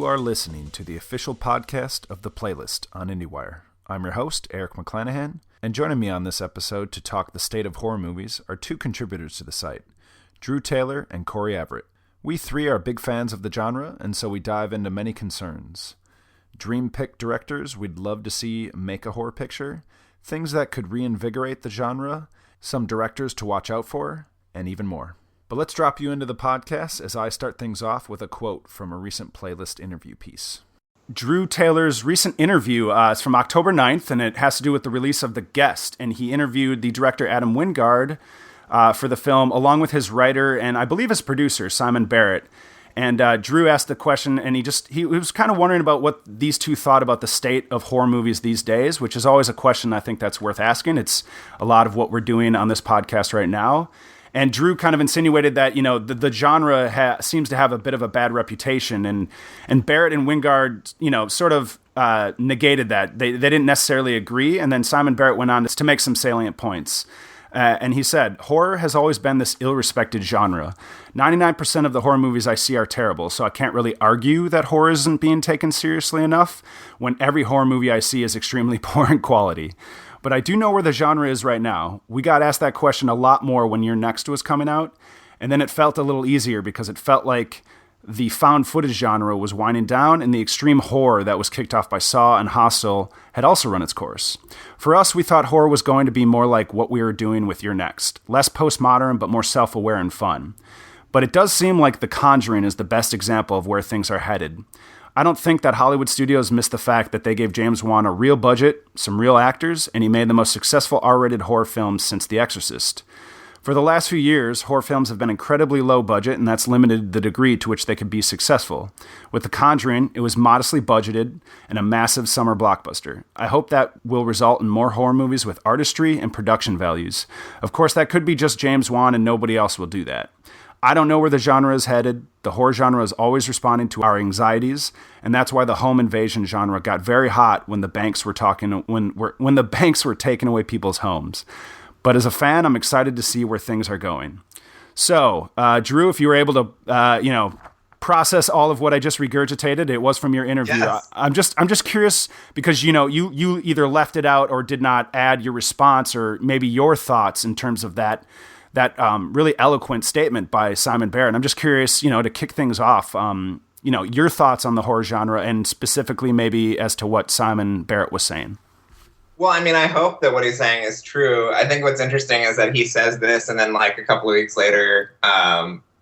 are listening to the official podcast of The Playlist on IndieWire. I'm your host, Eric McClanahan, and joining me on this episode to talk the state of horror movies are two contributors to the site, Drew Taylor and Corey Everett. We three are big fans of the genre, and so we dive into many concerns. Dream pick directors we'd love to see make a horror picture, things that could reinvigorate the genre, some directors to watch out for, and even more. But let's drop you into the podcast as I start things off with a quote from a recent Playlist interview piece. Drew Taylor's recent interview is from October 9th, and it has to do with the release of The Guest. And he interviewed the director Adam Wingard for the film, along with his writer and I believe his producer, Simon Barrett. And Drew asked the question, and he was kind of wondering about what these two thought about the state of horror movies these days, which is always a question I think that's worth asking. It's a lot of what we're doing on this podcast right now. And Drew kind of insinuated that, you know, the genre seems to have a bit of a bad reputation. And Barrett and Wingard, you know, sort of negated that. They didn't necessarily agree. And then Simon Barrett went on to make some salient points. And he said, horror has always been this ill-respected genre. 99% of the horror movies I see are terrible, so I can't really argue that horror isn't being taken seriously enough when every horror movie I see is extremely poor in quality. But I do know where the genre is right now. We got asked that question a lot more when You're Next was coming out, and then it felt a little easier because it felt like the found footage genre was winding down and the extreme horror that was kicked off by Saw and Hostel had also run its course. For us, we thought horror was going to be more like what we were doing with You're Next. Less postmodern, but more self-aware and fun. But it does seem like The Conjuring is the best example of where things are headed. I don't think that Hollywood studios missed the fact that they gave James Wan a real budget, some real actors, and he made the most successful R-rated horror films since The Exorcist. For the last few years, horror films have been incredibly low budget, and that's limited the degree to which they could be successful. With The Conjuring, it was modestly budgeted and a massive summer blockbuster. I hope that will result in more horror movies with artistry and production values. Of course, that could be just James Wan, and nobody else will do that. I don't know where the genre is headed. The horror genre is always responding to our anxieties, and that's why the home invasion genre got very hot when the banks were when the banks were taking away people's homes. But as a fan, I'm excited to see where things are going. So, Drew, if you were able to, process all of what I just regurgitated, it was from your interview. Yes. I'm just curious because, you know, you either left it out or did not add your response or maybe your thoughts in terms of that really eloquent statement by Simon Barrett. I'm just curious, you know, to kick things off, your thoughts on the horror genre and specifically maybe as to what Simon Barrett was saying. Well, I mean, I hope that what he's saying is true. I think what's interesting is that he says this, and then like a couple of weeks later,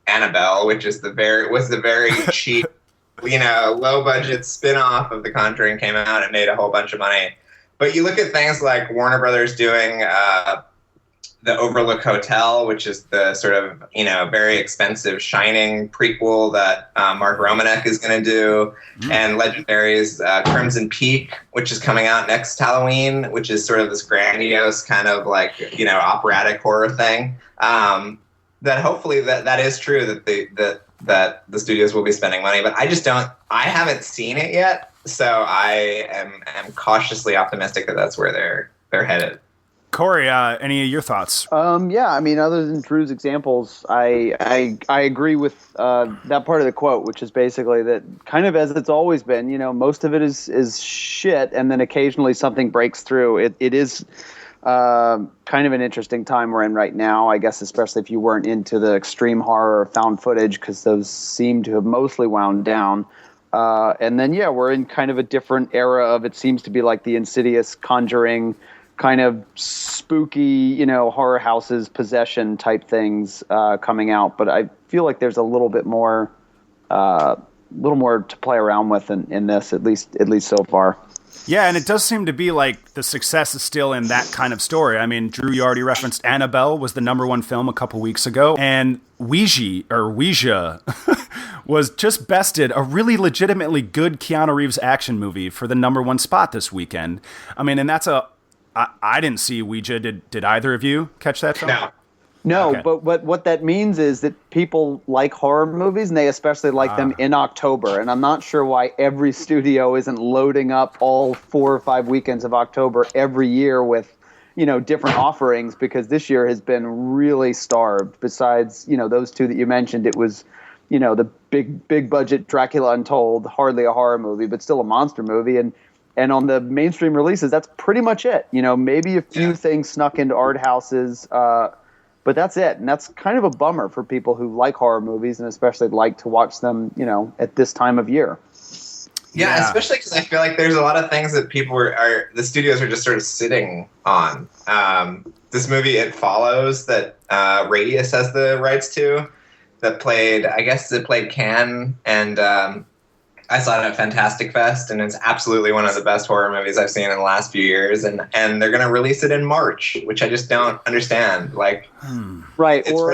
Annabelle, which is the very cheap, low budget spin-off of The Conjuring, came out and made a whole bunch of money. But you look at things like Warner Brothers doing The Overlook Hotel, which is the sort of, very expensive Shining prequel that Mark Romanek is going to do, and Legendary's Crimson Peak, which is coming out next Halloween, which is sort of this grandiose kind of like, operatic horror thing. That hopefully that is true that the studios will be spending money, but I haven't seen it yet, so I am cautiously optimistic that that's where they're headed. Corey, any of your thoughts? Yeah, I mean, other than Drew's examples, I agree with that part of the quote, which is basically that kind of as it's always been, most of it is shit, and then occasionally something breaks through. It is kind of an interesting time we're in right now, I guess, especially if you weren't into the extreme horror or found footage, because those seem to have mostly wound down. And then, we're in kind of a different era of, it seems to be like the Insidious, Conjuring, kind of spooky, horror houses, possession type things coming out. But I feel like there's a little bit more, to play around with in this, at least so far. Yeah, and it does seem to be like the success is still in that kind of story. I mean, Drew, you already referenced Annabelle was the #1 film a couple weeks ago, and Ouija was just bested a really legitimately good Keanu Reeves action movie for the #1 spot this weekend. I mean, and that's I didn't see Ouija. Did either of you catch that film? No, Okay. But what that means is that people like horror movies, and they especially like them in October. And I'm not sure why every studio isn't loading up all 4 or 5 weekends of October every year with, different offerings, because this year has been really starved. Besides, those two that you mentioned, it was, the big budget Dracula Untold, hardly a horror movie, but still a monster movie. And on the mainstream releases, that's pretty much it. Maybe a few things snuck into art houses, but that's it. And that's kind of a bummer for people who like horror movies and especially like to watch them, at this time of year. Yeah, especially because I feel like there's a lot of things that people the studios are just sort of sitting on. This movie, It Follows, that Radius has the rights to, that played Cannes, and I saw it at Fantastic Fest, and it's absolutely one of the best horror movies I've seen in the last few years. And they're going to release it in March, which I just don't understand. Like, right, or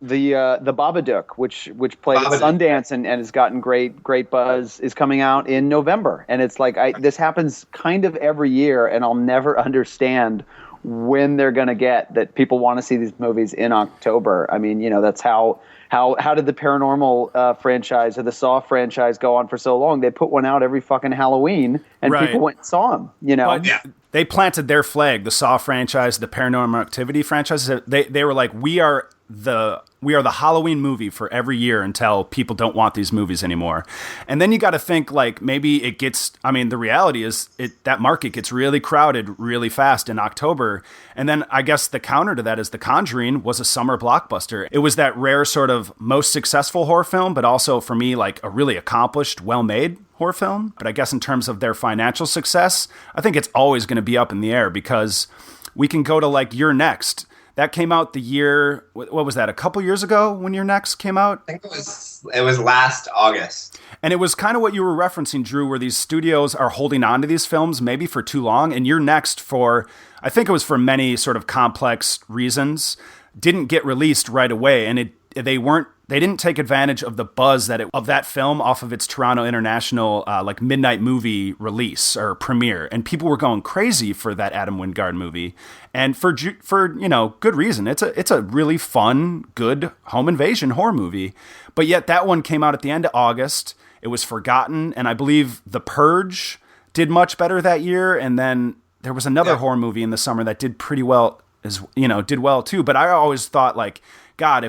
the Babadook, which played at Sundance and has gotten great buzz, is coming out in November. And it's like this happens kind of every year, and I'll never understand when they're going to get that people want to see these movies in October. I mean, that's how did the Paranormal franchise or the Saw franchise go on for so long? They put one out every fucking Halloween, and people went and saw them. But they planted their flag. The Saw franchise, the Paranormal Activity franchise. They were like, we are the Halloween movie for every year until people don't want these movies anymore. And then you got to think like maybe it gets, the reality is that market gets really crowded really fast in October. And then I guess the counter to that is The Conjuring was a summer blockbuster. It was that rare sort of most successful horror film, but also for me, like a really accomplished, well-made horror film. But I guess in terms of their financial success, I think it's always going to be up in the air because we can go to like You're Next. That came out the year, what was that, a couple years ago when You're Next came out? I think it was last August. And it was kind of what you were referencing, Drew, where these studios are holding on to these films maybe for too long. And You're Next, I think it was for many sort of complex reasons, didn't get released right away. And they didn't take advantage of the buzz of that film off of its Toronto International like midnight movie release or premiere, and people were going crazy for that Adam Wingard movie, and for good reason. It's a really fun, good home invasion horror movie, but yet that one came out at the end of August. It was forgotten, and I believe The Purge did much better that year, and then there was another horror movie in the summer that did pretty well did well too. But I always thought like, God,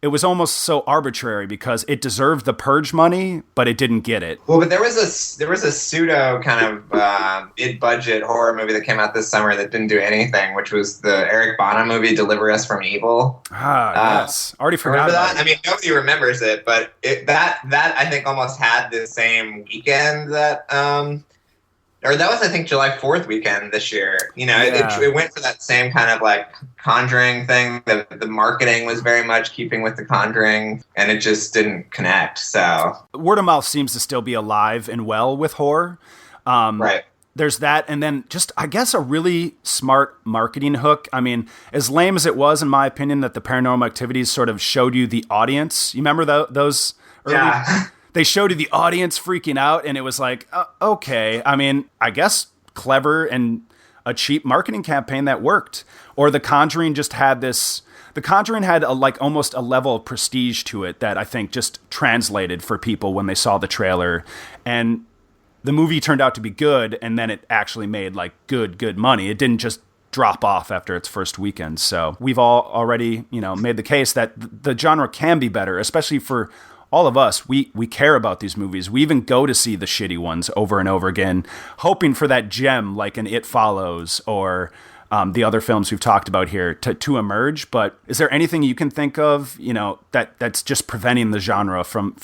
it was almost so arbitrary because it deserved the Purge money, but it didn't get it. Well, but there was a pseudo kind of mid-budget horror movie that came out this summer that didn't do anything, which was the Eric Bana movie Deliver Us from Evil. Yes, already forgot about that. I mean, nobody remembers it, but that I think almost had the same weekend that. Or that was, I think, July 4th weekend this year. It went for that same kind of like Conjuring thing. The marketing was very much keeping with the Conjuring, and it just didn't connect. So word of mouth seems to still be alive and well with horror. Right. There's that, and then just, I guess, a really smart marketing hook. I mean, as lame as it was, in my opinion, that the Paranormal Activities sort of showed you the audience. You remember those early... Yeah. They showed you the audience freaking out, and it was like, okay. I mean, I guess clever and a cheap marketing campaign that worked. Or The Conjuring just had this... The Conjuring had almost a level of prestige to it that I think just translated for people when they saw the trailer. And the movie turned out to be good, and then it actually made like good money. It didn't just drop off after its first weekend. So we've all already, made the case that the genre can be better, especially for all of us. We care about these movies. We even go to see the shitty ones over and over again, hoping for that gem like an It Follows or the other films we've talked about here to emerge. But is there anything you can think of, that's just preventing the genre from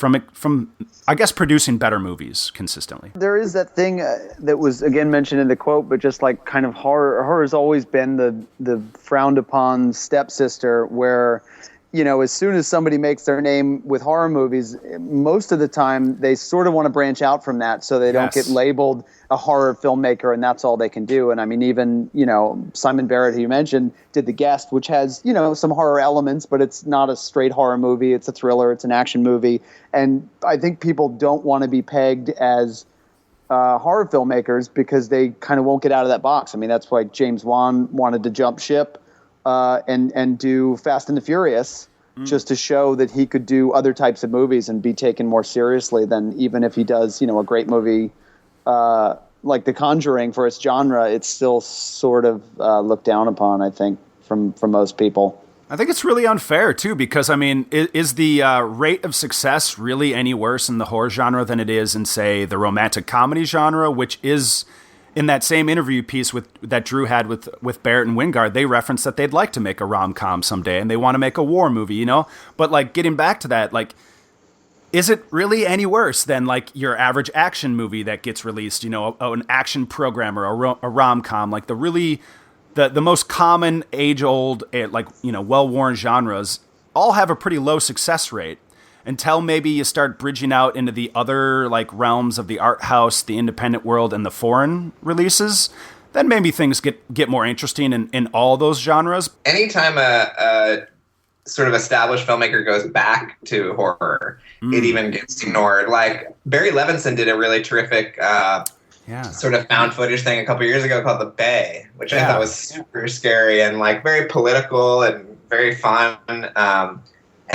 I guess producing better movies consistently? There is that thing that was again mentioned in the quote, but just like kind of horror has always been the frowned upon stepsister where, as soon as somebody makes their name with horror movies, most of the time they sort of want to branch out from that so they don't get labeled a horror filmmaker and that's all they can do. And I mean, even, Simon Barrett, who you mentioned, did The Guest, which has, some horror elements, but it's not a straight horror movie. It's a thriller. It's an action movie. And I think people don't want to be pegged as horror filmmakers because they kind of won't get out of that box. I mean, that's why James Wan wanted to jump ship and do Fast and the Furious, just to show that he could do other types of movies and be taken more seriously than even if he does, a great movie like The Conjuring for its genre. It's still sort of looked down upon, I think, from most people. I think it's really unfair, too, because, I mean, is the rate of success really any worse in the horror genre than it is in, say, the romantic comedy genre, which is, in that same interview piece that Drew had with Barrett and Wingard, they referenced that they'd like to make a rom-com someday, and they want to make a war movie, you know? But, like, getting back to that, like, is it really any worse than, like, your average action movie that gets released, you know, an action program or a rom-com, like the most common age-old, like, you know, well-worn genres all have a pretty low success rate until maybe you start bridging out into the other, like, realms of the art house, the independent world, and the foreign releases. Then maybe things get more interesting in all those genres. Anytime a sort of established filmmaker goes back to horror, it even gets ignored. Like, Barry Levinson did a really terrific sort of found footage thing a couple years ago called The Bay, which I thought was super scary and, like, very political and very fun.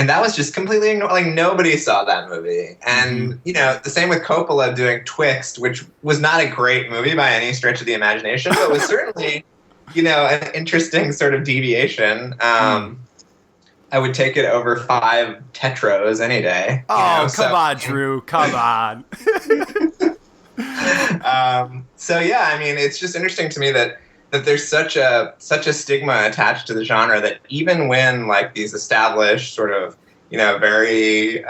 And that was just completely ignored. Like, nobody saw that movie. And, you know, the same with Coppola doing Twixt, which was not a great movie by any stretch of the imagination, but was certainly, you know, an interesting sort of deviation. I would take it over 5 Tetros any day. Oh, come on, Drew. Come on. So yeah, I mean, it's just interesting to me that there's such a stigma attached to the genre that even when, like, these established sort of, you know, very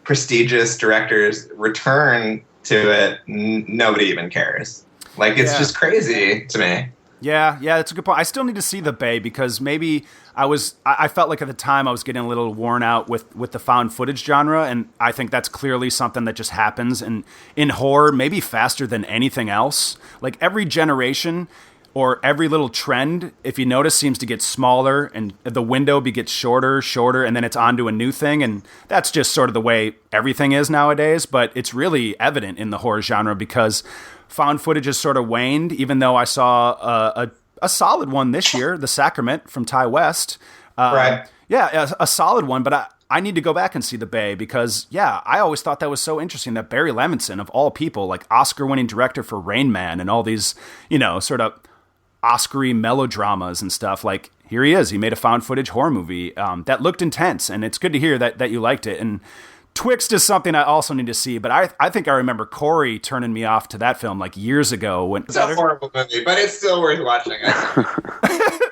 prestigious directors return to it, nobody even cares. Like, it's just crazy to me. Yeah, that's a good point. I still need to see The Bay because maybe I felt like at the time I was getting a little worn out with the found footage genre, and I think that's clearly something that just happens in horror, maybe faster than anything else. Like, every generation or every little trend, if you notice, seems to get smaller, and the window gets shorter, and then it's on to a new thing, and that's just sort of the way everything is nowadays, but it's really evident in the horror genre because found footage has sort of waned, even though I saw a solid one this year, The Sacrament from Ty West. Right. Yeah, a solid one, but I need to go back and see The Bay because, I always thought that was so interesting that Barry Levinson, of all people, like Oscar-winning director for Rain Man and all these, you know, sort of Oscar-y melodramas and stuff, like, here he is. He made a found footage horror movie that looked intense, and it's good to hear that you liked it. And Twixt is something I also need to see, but I think I remember Corey turning me off to that film like years ago. It's a horrible movie, but it's still worth watching.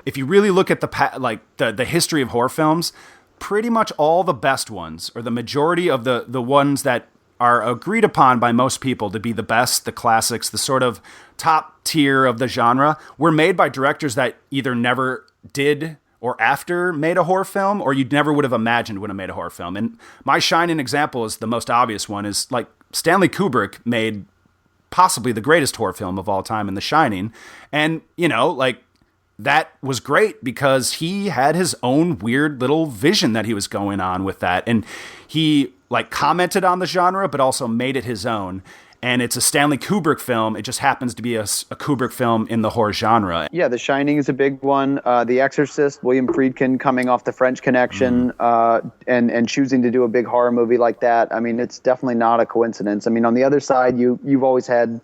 If you really look at the history of horror films, pretty much all the best ones, or the majority of the ones that are agreed upon by most people to be the best, the classics, the sort of top tier of the genre, were made by directors that either never did or after made a horror film, or you never would have imagined would have made a horror film. And my shining example is the most obvious one, is like Stanley Kubrick made possibly the greatest horror film of all time in The Shining. And, you know, like, that was great because he had his own weird little vision that he was going on with that. And he, like, commented on the genre, but also made it his own. And it's a Stanley Kubrick film. It just happens to be a Kubrick film in the horror genre. Yeah, The Shining is a big one. The Exorcist, William Friedkin coming off the French Connection and choosing to do a big horror movie like that. I mean, it's definitely not a coincidence. I mean, on the other side, you've always had,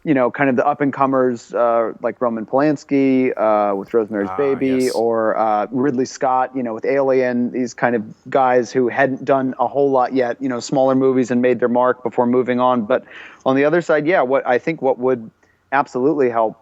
you know, kind of the up-and-comers like Roman Polanski with Rosemary's Baby, yes. or Ridley Scott, you know, with Alien, these kind of guys who hadn't done a whole lot yet, you know, smaller movies and made their mark before moving on. But on the other side, what would absolutely help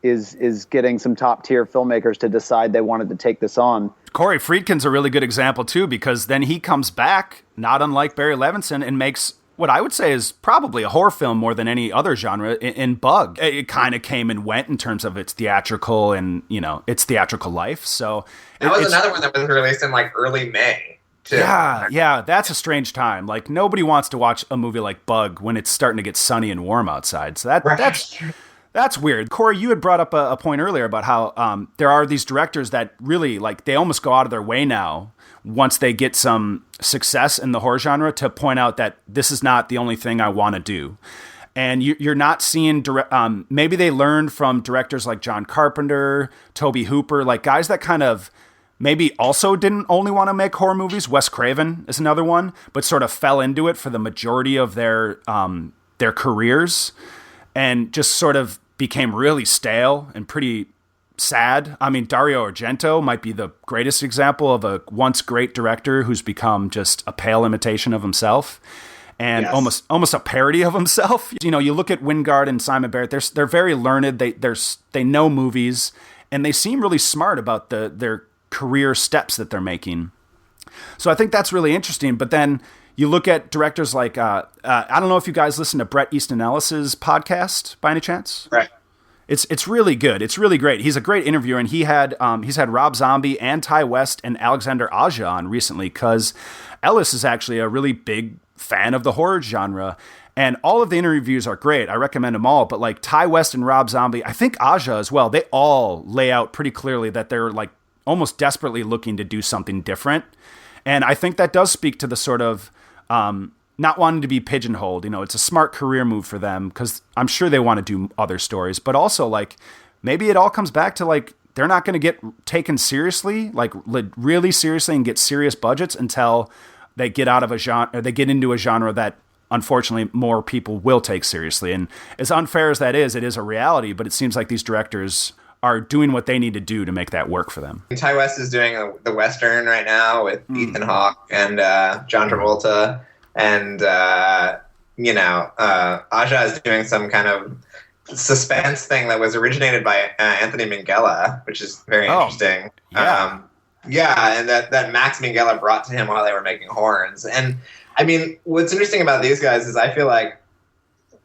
is getting some top-tier filmmakers to decide they wanted to take this on. Corey Friedkin's a really good example, too, because then he comes back, not unlike Barry Levinson, and makes what I would say is probably a horror film more than any other genre in Bug. It kind of came and went in terms of its theatrical and, you know, its theatrical life. So that was another one that was released in like early May, too. Yeah, that's a strange time. Like, nobody wants to watch a movie like Bug when it's starting to get sunny and warm outside. So that's weird. Corey, you had brought up a point earlier about how there are these directors that really, like, they almost go out of their way now once they get some success in the horror genre to point out that this is not the only thing I want to do. And you're not seeing maybe they learned from directors like John Carpenter, Tobe Hooper, like guys that kind of maybe also didn't only want to make horror movies. Wes Craven is another one, but sort of fell into it for the majority of their careers and just sort of became really stale and pretty sad. I mean, Dario Argento might be the greatest example of a once great director who's become just a pale imitation of himself. And almost a parody of himself. You know, you look at Wingard and Simon Barrett; they're very learned. They know movies, and they seem really smart about their career steps that they're making. So I think that's really interesting. But then you look at directors like I don't know if you guys listen to Bret Easton Ellis's podcast by any chance. Right. It's really good. It's really great. He's a great interviewer, and he's had Rob Zombie and Ty West and Alexander Aja on recently because Ellis is actually a really big fan of the horror genre, and all of the interviews are great. I recommend them all, but like Ty West and Rob Zombie, I think Aja as well, they all lay out pretty clearly that they're like almost desperately looking to do something different. And I think that does speak to the sort of not wanting to be pigeonholed. You know, it's a smart career move for them because I'm sure they want to do other stories, but also like maybe it all comes back to like they're not going to get taken seriously, like really seriously, and get serious budgets until they get out of a genre, or they get into a genre that unfortunately more people will take seriously. And as unfair as that is, it is a reality, but it seems like these directors are doing what they need to do to make that work for them. Ty West is doing the Western right now with Ethan Hawke and John Travolta. And, Aja is doing some kind of suspense thing that was originated by Anthony Minghella, which is very interesting. Yeah. And that Max Minghella brought to him while they were making Horns. And I mean, what's interesting about these guys is I feel like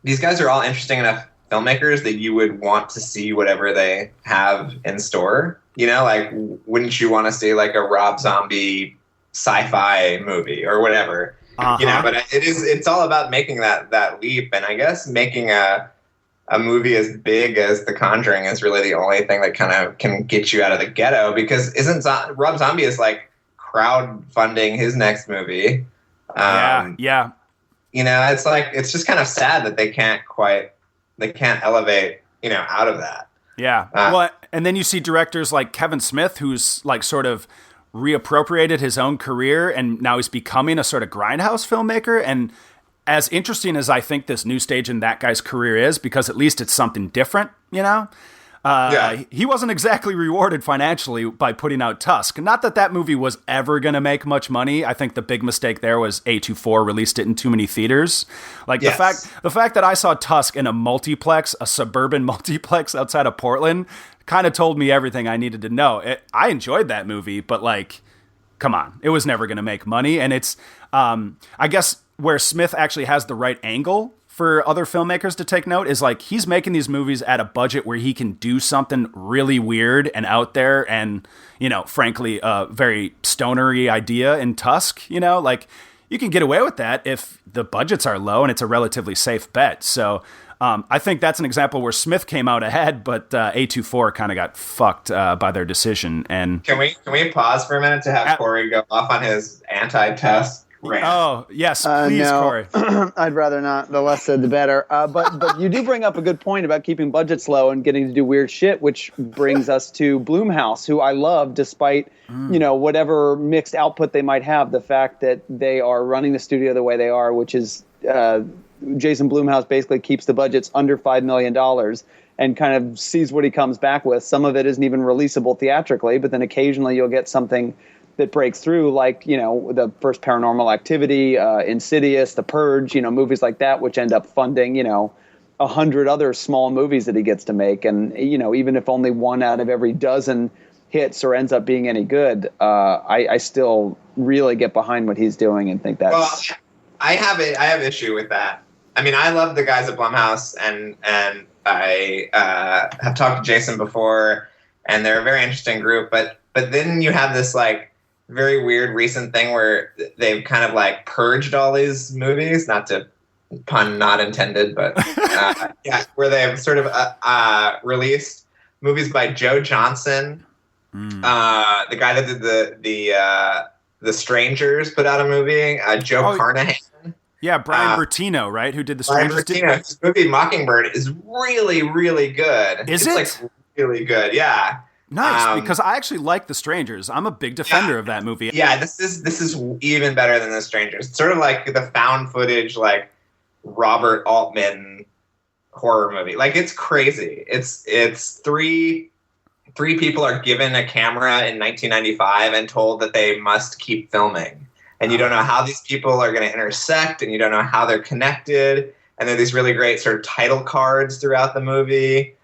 these guys are all interesting enough filmmakers that you would want to see whatever they have in store. You know, like, wouldn't you want to see like a Rob Zombie sci-fi movie or whatever? You know, but it's all about making that leap. And I guess making a movie as big as The Conjuring is really the only thing that kind of can get you out of the ghetto, because Rob Zombie is like crowdfunding his next movie. Yeah. You know, it's like, it's just kind of sad that they can't elevate, you know, out of that. Yeah. Well, and then you see directors like Kevin Smith, who's like sort of reappropriated his own career, and now he's becoming a sort of grindhouse filmmaker. And as interesting as I think this new stage in that guy's career is, because at least it's something different, you know? He wasn't exactly rewarded financially by putting out Tusk. Not that movie was ever going to make much money. I think the big mistake there was A24 released it in too many theaters. Like the fact that I saw Tusk in a suburban multiplex outside of Portland kind of told me everything I needed to know. I enjoyed that movie, but like, come on, it was never going to make money. And it's, I guess where Smith actually has the right angle for other filmmakers to take note is like he's making these movies at a budget where he can do something really weird and out there and, you know, frankly, a very stonery idea in Tusk, you know, like you can get away with that if the budgets are low and it's a relatively safe bet. So I think that's an example where Smith came out ahead, but A24 kind of got fucked by their decision. And can we pause for a minute to have Corey go off on his anti-Tusk rant? Oh, yes, please, no. Corey. I'd rather not. The less said, the better. But you do bring up a good point about keeping budgets low and getting to do weird shit, which brings us to Blumhouse, who I love despite, you know, whatever mixed output they might have. The fact that they are running the studio the way they are, which is Jason Blumhouse basically keeps the budgets under $5 million and kind of sees what he comes back with. Some of it isn't even releasable theatrically, but then occasionally you'll get something that breaks through, like, you know, the first Paranormal Activity, Insidious, The Purge, you know, movies like that, which end up funding, you know, 100 other small movies that he gets to make. And, you know, even if only one out of every dozen hits or ends up being any good, I still really get behind what he's doing and think that's... Well, I have issue with that. I mean, I love the guys at Blumhouse, and I have talked to Jason before, and they're a very interesting group. But then you have this like very weird recent thing where they've kind of like purged all these movies, not to pun not intended, but where they've sort of released movies by Joe Johnson, the guy that did the Strangers, put out a movie. Joe Carnahan. Yeah, Brian Bertino, right? Who did the Strangers? Brian Bertino. His movie Mockingbird is really, really good. It's like really good, yeah. Nice, because I actually like The Strangers. I'm a big defender of that movie. Yeah, this is even better than The Strangers. It's sort of like the found footage, like Robert Altman horror movie. Like, it's crazy. It's three three people are given a camera in 1995 and told that they must keep filming. And you don't know how these people are going to intersect, and you don't know how they're connected. And there are these really great sort of title cards throughout the movie.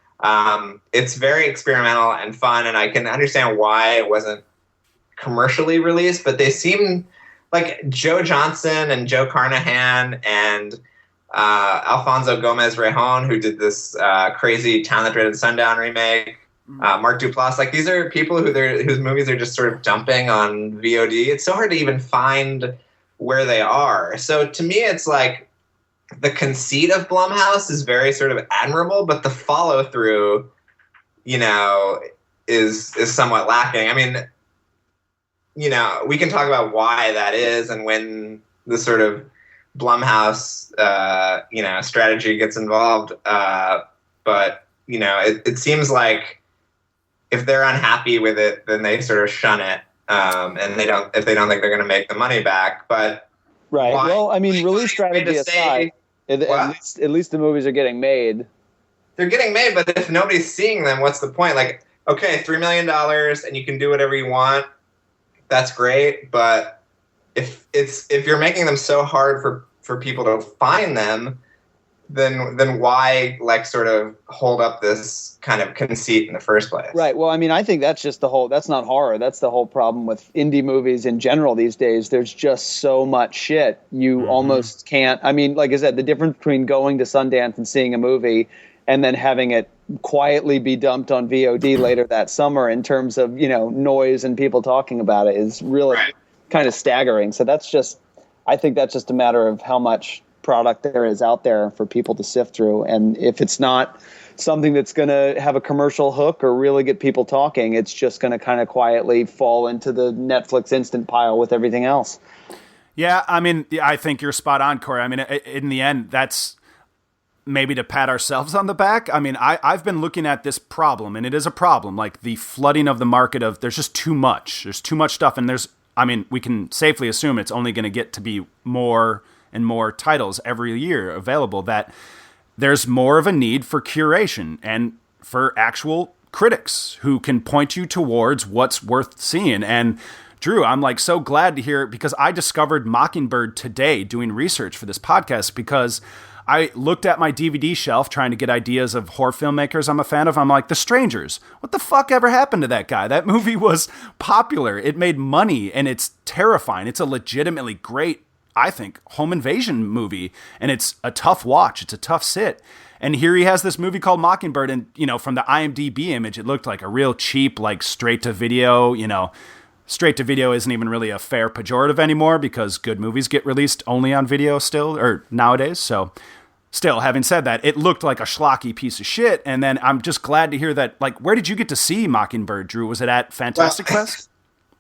It's very experimental and fun, and I can understand why it wasn't commercially released, but they seem like Joe Johnson and Joe Carnahan and Alfonso Gomez-Rejon, who did this crazy Town That Dreaded Sundown remake, Mark Duplass, like these are people whose movies are just sort of dumping on VOD. It's so hard to even find where they are. So to me, it's like the conceit of Blumhouse is very sort of admirable, but the follow through, is somewhat lacking. I mean, we can talk about why that is and when the sort of Blumhouse, strategy gets involved. But it seems like if they're unhappy with it, then they sort of shun it, and if they don't think they're going to make the money back. But right. Well, I mean, release strategy aside, at least the movies are getting made. They're getting made, but if nobody's seeing them, what's the point? Like, okay, $3 million, and you can do whatever you want. That's great, but if you're making them so hard for people to find them, then why sort of hold up this kind of conceit in the first place? Right. Well, I mean, I think that's just that's not horror. That's the whole problem with indie movies in general these days. There's just so much shit. You almost can't. I mean, like I said, the difference between going to Sundance and seeing a movie and then having it quietly be dumped on VOD later that summer in terms of, noise and people talking about it is really kind of staggering. So I think that's just a matter of how much product there is out there for people to sift through. And if it's not something that's going to have a commercial hook or really get people talking, it's just going to kind of quietly fall into the Netflix instant pile with everything else. Yeah, I mean, I think you're spot on, Corey. I mean, in the end, that's maybe to pat ourselves on the back. I mean, I've been looking at this problem, and it is a problem, like the flooding of the market of there's just too much. There's too much stuff, and we can safely assume it's only going to get to be more and more titles every year available, that there's more of a need for curation and for actual critics who can point you towards what's worth seeing. And Drew, I'm so glad to hear, because I discovered Mockingbird today doing research for this podcast, because I looked at my DVD shelf trying to get ideas of horror filmmakers I'm a fan of. I'm like, The Strangers. What the fuck ever happened to that guy? That movie was popular. It made money, and it's terrifying. It's a legitimately great, I think, home invasion movie, and it's a tough watch. It's a tough sit. And here he has this movie called Mockingbird, and, from the IMDb image, it looked like a real cheap, straight-to-video, straight-to-video isn't even really a fair pejorative anymore, because good movies get released only on video still, or nowadays, so still, having said that, it looked like a schlocky piece of shit, and then I'm just glad to hear that, where did you get to see Mockingbird, Drew? Was it at Fantastic Fest?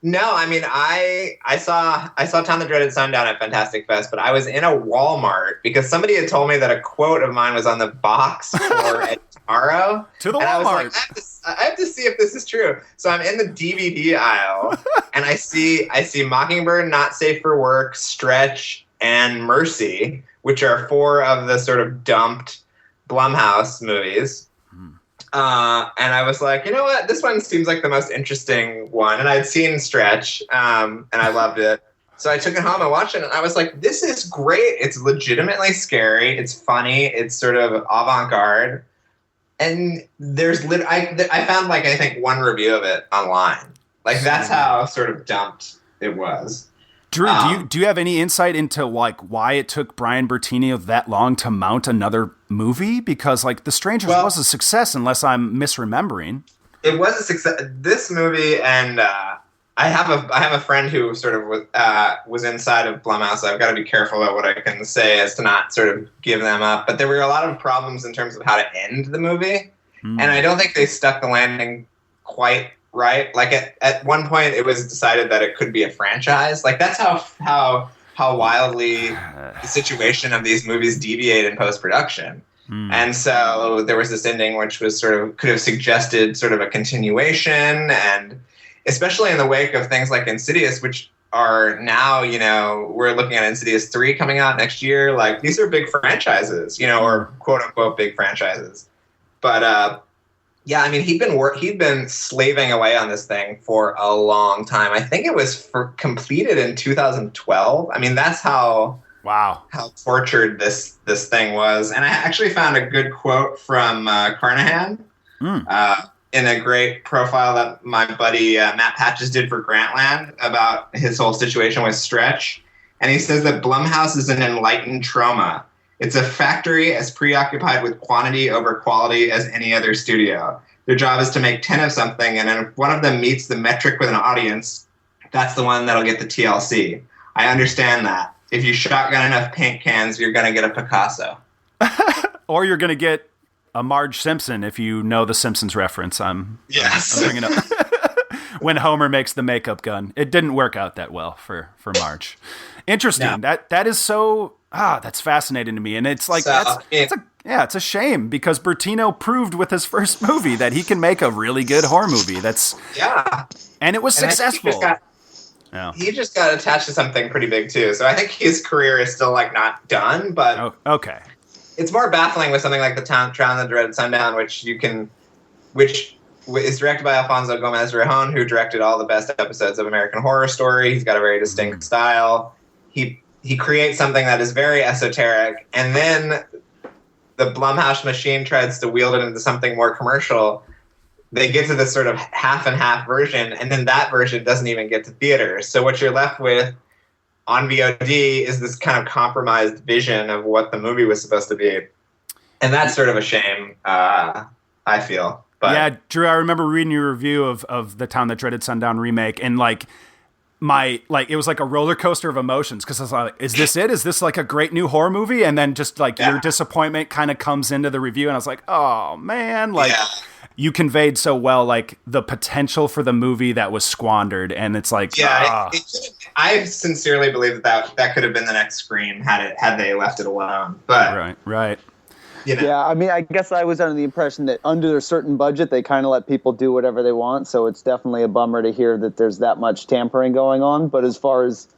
No, I mean, I saw Town That Dreaded Sundown at Fantastic Fest, but I was in a Walmart because somebody had told me that a quote of mine was on the box for Ed Tomorrow. To the Walmart. I was like, I have to see if this is true. So I'm in the DVD aisle, and I see Mockingbird, Not Safe for Work, Stretch, and Mercy, which are four of the sort of dumped Blumhouse movies. And I was like, you know what? This one seems like the most interesting one. And I'd seen Stretch, and I loved it. So I took it home and watched it, and I was like, this is great. It's legitimately scary. It's funny. It's sort of avant-garde. And I found, I think, one review of it online. That's how sort of dumped it was. Drew, do you have any insight into why it took Brian Bertini that long to mount another movie? Because The Strangers was a success, unless I'm misremembering. It was a success. This movie, and I have a friend who sort of was inside of Blumhouse. So I've got to be careful about what I can say as to not sort of give them up. But there were a lot of problems in terms of how to end the movie, and I don't think they stuck the landing quite right. At one point, it was decided that it could be a franchise. That's how wildly the situation of these movies deviate in post-production. And so there was this ending which was could have suggested sort of a continuation, and especially in the wake of things like Insidious, which are now, we're looking at Insidious 3 coming out next year. These are big franchises, or quote unquote big franchises. But Yeah, I mean, he'd been slaving away on this thing for a long time. I think it was completed in 2012. I mean, that's how tortured this thing was. And I actually found a good quote from Carnahan in a great profile that my buddy Matt Patches did for Grantland about his whole situation with Stretch. And he says that Blumhouse is an enlightened trauma. It's a factory as preoccupied with quantity over quality as any other studio. Their job is to make 10 of something, and if one of them meets the metric with an audience, that's the one that'll get the TLC. I understand that. If you shotgun enough paint cans, you're going to get a Picasso. Or you're going to get a Marge Simpson, if you know the Simpsons reference. I'm bringing up. When Homer makes the makeup gun. It didn't work out that well for Marge. Interesting. No. That is so... that's fascinating to me. And it's like, it's a shame because Bertino proved with his first movie that he can make a really good horror movie. And it was successful. He just got attached to something pretty big too. So I think his career is still like not done, but okay. It's more baffling with something like The Town of the Dreaded Sundown, which is directed by Alfonso Gomez Rejon, who directed all the best episodes of American Horror Story. He's got a very distinct style. He creates something that is very esoteric, and then the Blumhouse machine tries to wield it into something more commercial. They get to this sort of half and half version, and then that version doesn't even get to theaters. So what you're left with on VOD is this kind of compromised vision of what the movie was supposed to be. And that's sort of a shame, I feel. But yeah, Drew, I remember reading your review of the Town That Dreaded Sundown remake, and it was like a roller coaster of emotions because I was like, is this it? Is this like a great new horror movie? And then just your disappointment kind of comes into the review, and I was like, oh man, you conveyed so well like the potential for the movie that was squandered, and it's like I sincerely believe that could have been the next Scream had they left it alone. But right. Yeah, I mean, I guess I was under the impression that under a certain budget, they kind of let people do whatever they want. So it's definitely a bummer to hear that there's that much tampering going on. But as far as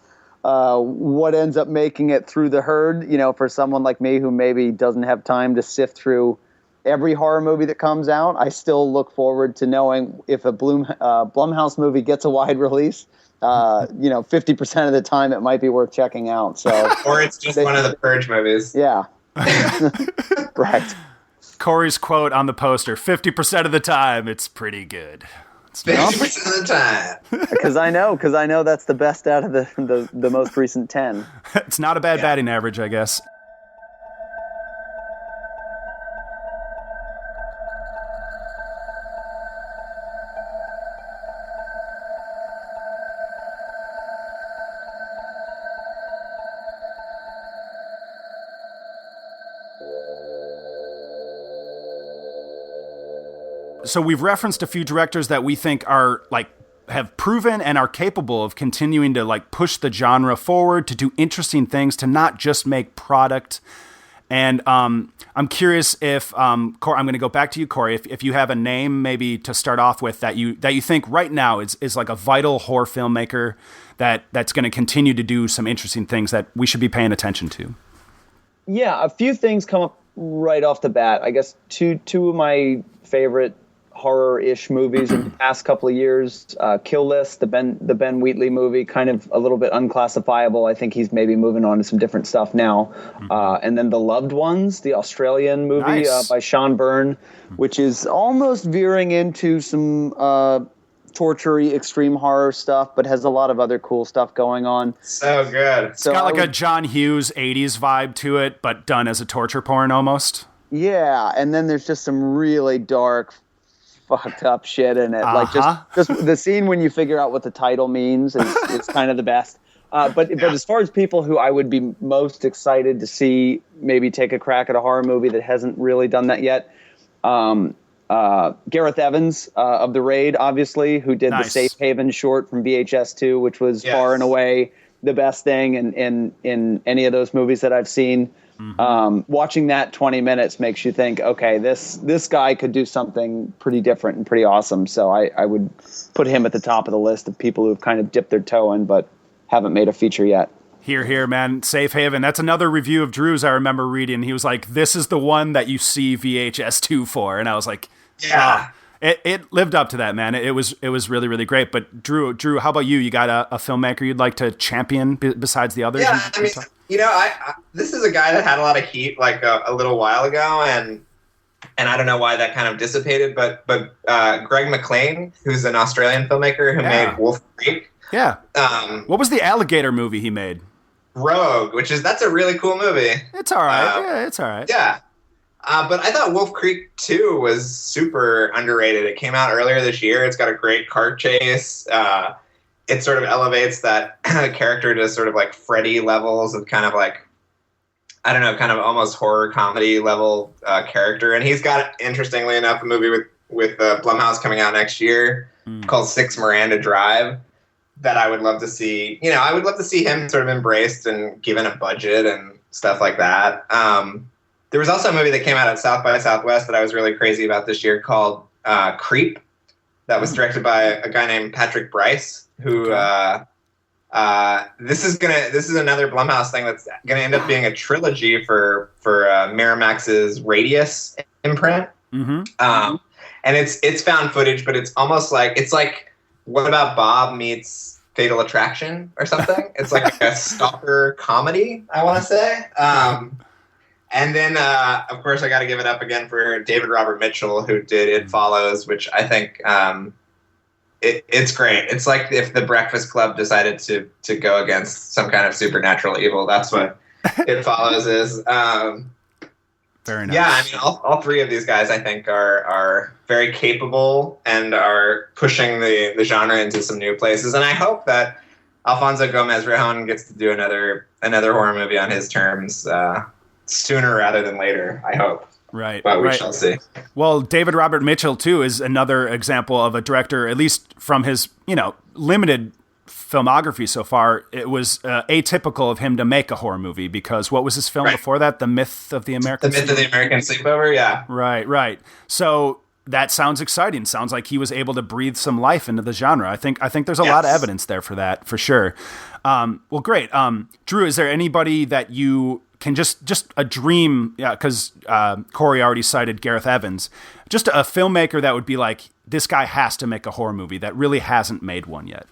what ends up making it through the herd, for someone like me who maybe doesn't have time to sift through every horror movie that comes out, I still look forward to knowing if a Blumhouse movie gets a wide release. 50% of the time it might be worth checking out. So, or it's just one of the Purge movies. Yeah. Right. Corey's quote on the poster: 50% of the time, it's pretty good. 50% of the time. Because I know that's the best out of the most recent 10. It's not a bad batting average, I guess. So we've referenced a few directors that we think are have proven and are capable of continuing to push the genre forward, to do interesting things, to not just make product. And I'm curious if I'm going to go back to you, Corey, if you have a name maybe to start off with that you think right now is like a vital horror filmmaker that's going to continue to do some interesting things that we should be paying attention to. Yeah, a few things come up right off the bat. I guess two of my favorite horror-ish movies in the past couple of years. Kill List, the Ben Wheatley movie, kind of a little bit unclassifiable. I think he's maybe moving on to some different stuff now. And then The Loved Ones, the Australian movie by Sean Byrne, which is almost veering into some torture-y, extreme horror stuff, but has a lot of other cool stuff going on. So good. It's got a John Hughes 80s vibe to it, but done as a torture porn almost. Yeah, and then there's just some really dark, fucked up shit in it. Like just the scene when you figure out what the title means is kind of the best. But as far as people who I would be most excited to see maybe take a crack at a horror movie that hasn't really done that yet, Gareth Evans of The Raid, obviously, who did the Safe Haven short from VHS2, which was far and away the best thing in any of those movies that I've seen. Watching that 20 minutes makes you think, okay, this guy could do something pretty different and pretty awesome. So I would put him at the top of the list of people who've kind of dipped their toe in but haven't made a feature yet. Here, man. Safe Haven. That's another review of Drew's I remember reading. He was like, this is the one that you see VHS2 for. And I was like, It lived up to that, man. It was really, really great. But Drew, how about you? You got a filmmaker you'd like to champion besides the others? Yeah, I mean, I this is a guy that had a lot of heat like a little while ago, and I don't know why that kind of dissipated. But Greg McLean, who's an Australian filmmaker who made Wolf Creek. Yeah. What was the alligator movie he made? Rogue, that's a really cool movie. It's all right. It's all right. Yeah. But I thought Wolf Creek 2 was super underrated. It came out earlier this year. It's got a great car chase. It sort of elevates that character to sort of like Freddy levels of kind of like, I don't know, kind of almost horror comedy level character. And he's got, interestingly enough, a movie with Blumhouse coming out next year called 6 Miranda Drive that I would love to see. You know, I would love to see him sort of embraced and given a budget and stuff like that. There was also a movie that came out at South by Southwest that I was really crazy about this year called Creep, that was directed by a guy named Patrick Bryce, who this is another Blumhouse thing that's gonna end up being a trilogy for Miramax's Radius imprint. Mm-hmm. And it's found footage, but it's almost like What About Bob meets Fatal Attraction or something. It's like a stalker comedy, I want to say. And then, of course, I got to give it up again for David Robert Mitchell, who did It Follows, which I think it's great. It's like if the Breakfast Club decided to go against some kind of supernatural evil. That's what It Follows is. Very nice. Yeah, I mean, all three of these guys, I think, are very capable and are pushing the genre into some new places. And I hope that Alfonso Gomez Rejon gets to do another horror movie on his terms sooner rather than later, I hope. Right. But we shall see. Well, David Robert Mitchell, too, is another example of a director, at least from his, limited filmography so far. It was atypical of him to make a horror movie, because what was his film before that? The Myth of the American Sleepover, yeah. Right. So that sounds exciting. Sounds like he was able to breathe some life into the genre. I think there's a lot of evidence there for that, for sure. Well, great. Drew, is there anybody that you can just a dream? Yeah, because Corey already cited Gareth Evans. Just a filmmaker that would be like, this guy has to make a horror movie that really hasn't made one yet.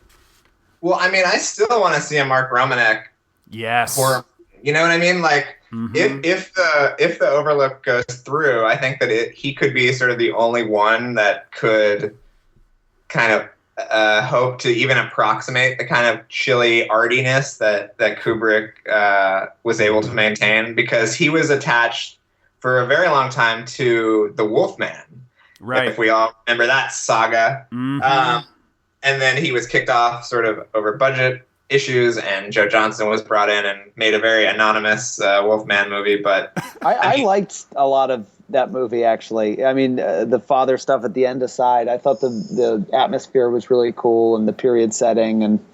Well, I mean, I still want to see a Mark Romanek horror. You know what I mean? Like, if the Overlook goes through, I think that he could be sort of the only one that could kind of hope to even approximate the kind of chilly artiness that Kubrick was able to maintain, because he was attached for a very long time to The Wolfman. Right. If we all remember that saga. Mm-hmm. And then he was kicked off sort of over budget issues, and Joe Johnston was brought in and made a very anonymous Wolfman movie. But I liked a lot of that movie, actually. I mean, the father stuff at the end aside, I thought the atmosphere was really cool, and the period setting and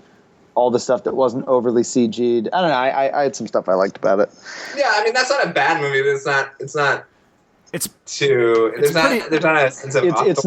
all the stuff that wasn't overly CG'd. I don't know. I had some stuff I liked about it. Yeah, I mean, that's not a bad movie, but it's not. There's not a sense of it's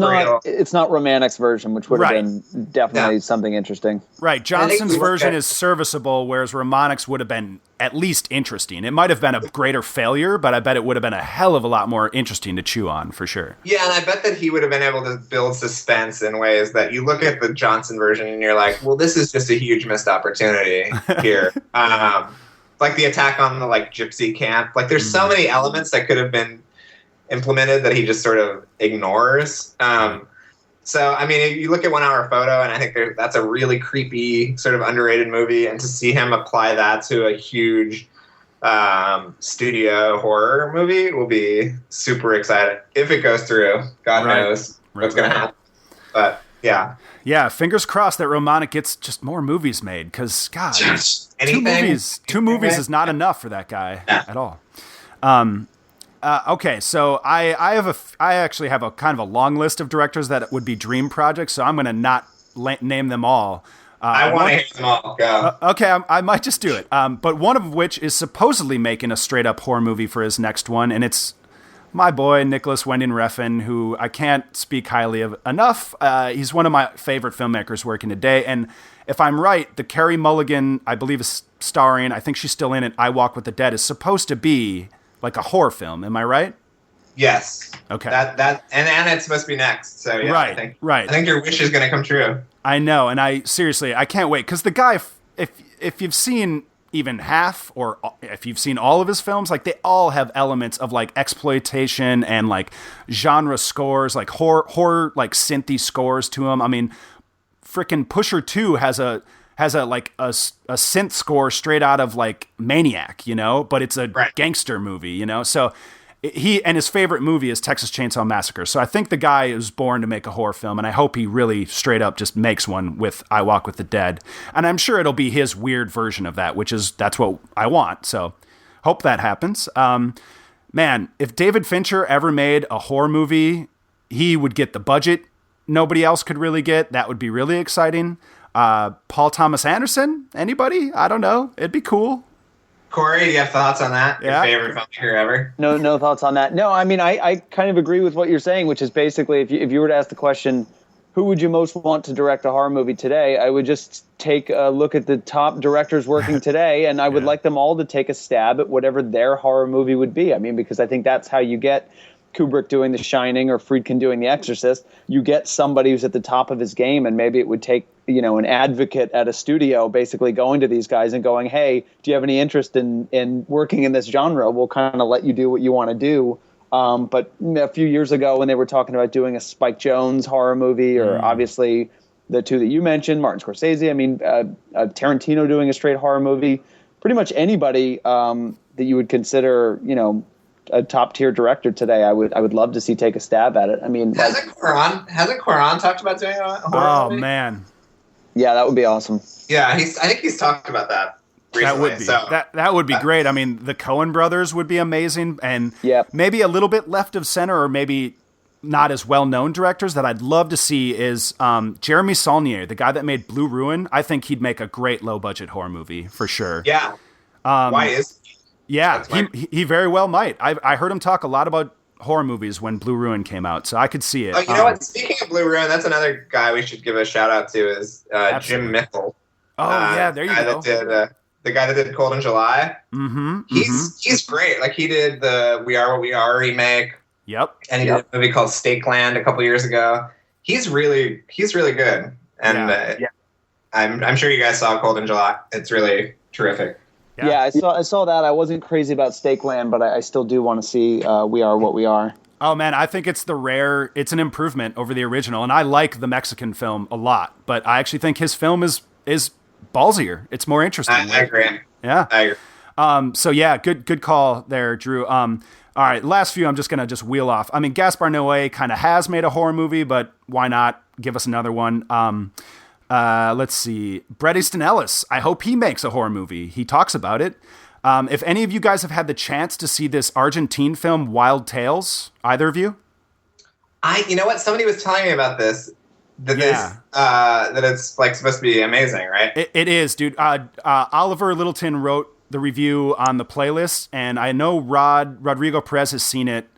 not Romanic's version, which would have been definitely something interesting. Right. Johnson's version is serviceable, whereas Romanic's would have been at least interesting. It might have been a greater failure, but I bet it would have been a hell of a lot more interesting to chew on, for sure. Yeah, and I bet that he would have been able to build suspense in ways that you look at the Johnson version and you're like, well, this is just a huge missed opportunity here. Like the attack on the gypsy camp. Like, there's so many elements that could have been implemented that he just sort of ignores. So, I mean, you look at 1 Hour Photo, and I think that's a really creepy, sort of underrated movie, and to see him apply that to a huge studio horror movie will be super exciting. If it goes through, God knows what's going to happen. But, yeah. Yeah, fingers crossed that Romanek gets just more movies made, because, God, two movies is not enough for that guy at all. Okay, so I actually have a kind of a long list of directors that would be dream projects, so I'm going to not name them all. I want to hear them all. Go. Okay, I might just do it. But one of which is supposedly making a straight-up horror movie for his next one, and it's my boy, Nicholas Winding Refn, who I can't speak highly of enough. He's one of my favorite filmmakers working today, and if I'm right, the Carey Mulligan, I believe is starring, I think she's still in it, I Walk with the Dead, is supposed to be like a horror film. Am I right? Yes. Okay. That and it's supposed to be next. So yeah, Right, I think right. I think your wish is going to come true. I know, and I can't wait, because the guy, if you've seen even half, or if you've seen all of his films, like, they all have elements of like exploitation and like genre scores, like horror like synthy scores to them. I mean, frickin' Pusher 2 has a like a synth score straight out of like Maniac, you know, but it's a gangster movie, you know. So his favorite movie is Texas Chainsaw Massacre. So I think the guy is born to make a horror film, and I hope he really straight up just makes one with I Walk with the Dead. And I'm sure it'll be his weird version of that, that's what I want. So hope that happens. Man, if David Fincher ever made a horror movie, he would get the budget nobody else could really get. That would be really exciting. Paul Thomas Anderson? Anybody? I don't know. It'd be cool. Corey, do you have thoughts on that? Yeah. Your favorite filmmaker ever? No thoughts on that. No, I mean, I kind of agree with what you're saying, which is basically, if you were to ask the question, who would you most want to direct a horror movie today? I would just take a look at the top directors working today, and I would like them all to take a stab at whatever their horror movie would be. I mean, because I think that's how you get Kubrick doing The Shining or Friedkin doing The Exorcist. You get somebody who's at the top of his game, and maybe it would take, an advocate at a studio basically going to these guys and going, hey, do you have any interest in working in this genre? We'll kind of let you do what you want to do. But a few years ago when they were talking about doing a Spike Jonze horror movie, or obviously the two that you mentioned, Martin Scorsese, I mean, Tarantino doing a straight horror movie, pretty much anybody that you would consider, a top tier director today, I would love to see take a stab at it. I mean, hasn't Cuarón talked about doing a horror movie? Man. Yeah, that would be awesome. Yeah, I think he's talked about that recently. That would be that would be great. I mean, the Coen brothers would be amazing, and maybe a little bit left of center, or maybe not as well known directors that I'd love to see is Jeremy Saulnier, the guy that made Blue Ruin. I think he'd make a great low budget horror movie for sure. Yeah. Why is he? Yeah, he very well might. I heard him talk a lot about horror movies when Blue Ruin came out, so I could see it. Oh, you know what? Speaking of Blue Ruin, that's another guy we should give a shout out to is Jim Mickle. Oh yeah, there you go. The guy that did Cold in July. Mm-hmm. He's great. Like, he did the We Are What We Are remake. Yep. And he did a movie called Stakeland a couple years ago. He's really good. And I'm sure you guys saw Cold in July. It's really terrific. Yeah, I saw that. I wasn't crazy about Stakeland, but I still do want to see We Are What We Are. Oh man, I think it's an improvement over the original, and I like the Mexican film a lot, but I actually think his film is ballsier. It's more interesting. I agree. Yeah. I agree. So yeah, good call there, Drew. All right, last few I'm just gonna wheel off. I mean, Gaspar Noé kind of has made a horror movie, but why not give us another one? Let's see. Bret Easton Ellis. I hope he makes a horror movie. He talks about it. If any of you guys have had the chance to see this Argentine film, Wild Tales, either of you? You know what? Somebody was telling me about this. That it's like supposed to be amazing, right? It is, dude. Oliver Littleton wrote the review on the playlist, and I know Rodrigo Perez has seen it.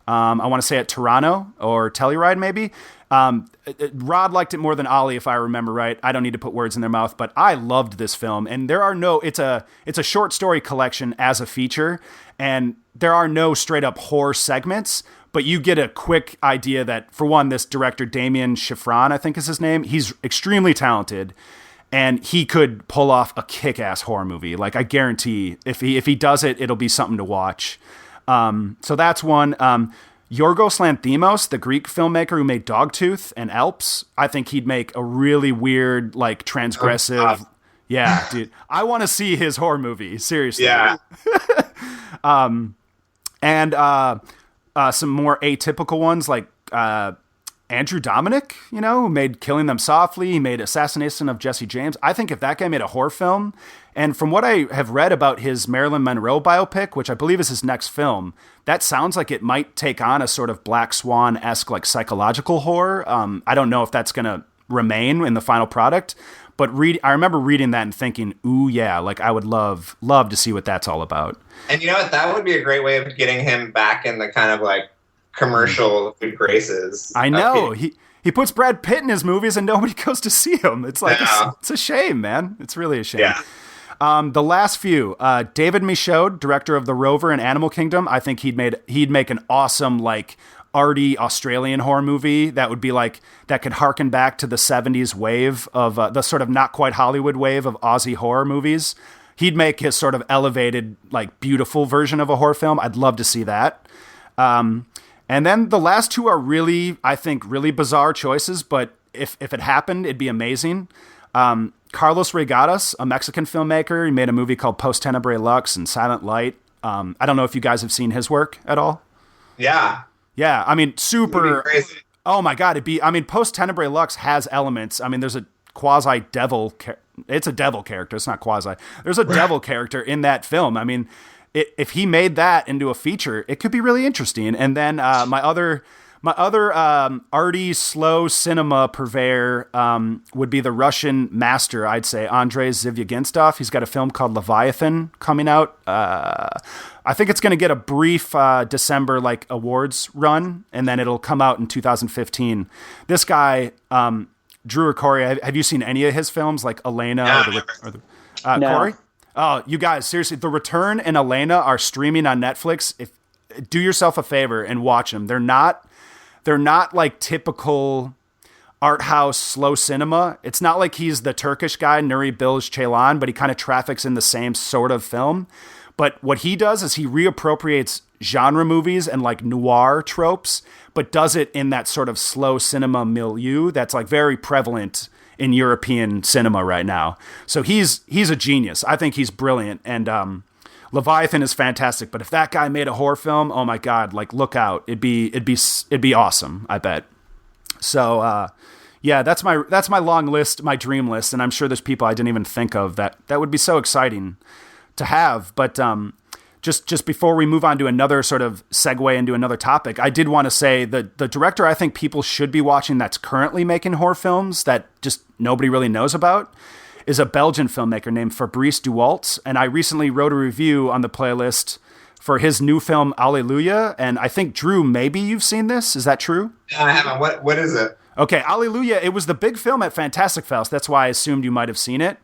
I want to say at Toronto or Telluride, maybe. Rod liked it more than Ollie, if I remember right. I don't need to put words in their mouth, but I loved this film. And it's a short story collection as a feature, and there are no straight up horror segments, but you get a quick idea that, for one, this director, Damien Chiffran, I think is his name, he's extremely talented, and he could pull off a kick-ass horror movie. Like, I guarantee if he does it, it'll be something to watch. So that's one. Yorgos Lanthimos, the Greek filmmaker who made Dogtooth and Alps, I think he'd make a really weird, like, transgressive. Yeah, dude. I want to see his horror movie. Seriously. Yeah. And some more atypical ones, like Andrew Dominik, who made Killing Them Softly. He made Assassination of Jesse James. I think if that guy made a horror film, and from what I have read about his Marilyn Monroe biopic, which I believe is his next film, that sounds like it might take on a sort of Black Swan-esque, like, psychological horror. I don't know if that's going to remain in the final product, but I remember reading that and thinking, ooh, yeah, like, I would love to see what that's all about. And you know what? That would be a great way of getting him back in the kind of, like, commercial good graces. I know. He puts Brad Pitt in his movies and nobody goes to see him. It's like, it's a shame, man. It's really a shame. Yeah. The last few, David Michaud, director of The Rover and Animal Kingdom. I think he'd make an awesome, like, arty Australian horror movie that would be like, that could harken back to the 70s wave of the sort of not quite Hollywood wave of Aussie horror movies. He'd make his sort of elevated, like, beautiful version of a horror film. I'd love to see that. And then the last two are really, I think, really bizarre choices, but if it happened, it'd be amazing. Carlos Regadas, a Mexican filmmaker, he made a movie called Post Tenebrae Lux and Silent Light. I don't know if you guys have seen his work at all. Yeah. Yeah, I mean, super. Crazy. Oh my God, Post Tenebrae Lux has elements. I mean, there's a quasi devil. It's a devil character. It's not quasi. There's a devil character in that film. I mean, if he made that into a feature, it could be really interesting. And then my other arty slow cinema purveyor would be the Russian master, I'd say, Andrei Zvyagintsev. He's got a film called Leviathan coming out. I think it's going to get a brief December like awards run, and then it'll come out in 2015. This guy, Drew or Corey, have you seen any of his films, like Elena? No. Corey? Oh, you guys, seriously, The Return and Elena are streaming on Netflix. Do yourself a favor and watch them. They're not like typical art house slow cinema. It's not like he's the Turkish guy, Nuri Bilge Ceylan, but he kind of traffics in the same sort of film. But what he does is he reappropriates genre movies and like noir tropes, but does it in that sort of slow cinema milieu that's like very prevalent in European cinema right now. So he's a genius. I think he's brilliant. And Leviathan is fantastic. But if that guy made a horror film, oh my God, like look out. It'd be awesome, I bet. So yeah, that's my long list, my dream list. And I'm sure there's people I didn't even think of that would be so exciting to have. But just before we move on to another sort of segue into another topic, I did want to say the director I think people should be watching that's currently making horror films that just nobody really knows about is a Belgian filmmaker named Fabrice Duwaltz. And I recently wrote a review on the playlist for his new film, Alleluia. And I think, Drew, maybe you've seen this. Is that true? No, I haven't. What is it? Okay, Alleluia. It was the big film at Fantastic Fest. That's why I assumed you might have seen it.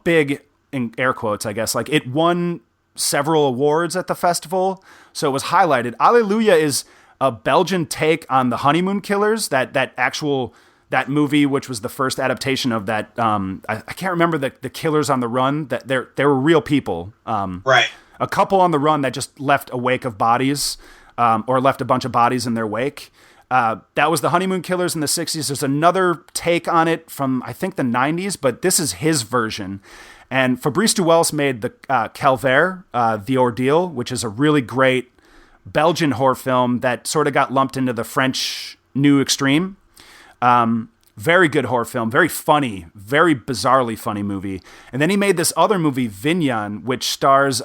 Big in air quotes, I guess. Like, it won several awards at the festival, so it was highlighted. Alleluia is a Belgian take on The Honeymoon Killers, that movie, which was the first adaptation of that. I can't remember the killers on the run. That they were real people. Right. A couple on the run that just left a wake of bodies, or left a bunch of bodies in their wake. That was The Honeymoon Killers in the 60s. There's another take on it from, I think, the 90s, but this is his version. And Fabrice Duwaltz made the Calvaire, The Ordeal, which is a really great Belgian horror film that sort of got lumped into the French New Extreme. Very good horror film, very funny, very bizarrely funny movie. And then he made this other movie, Vignan, which stars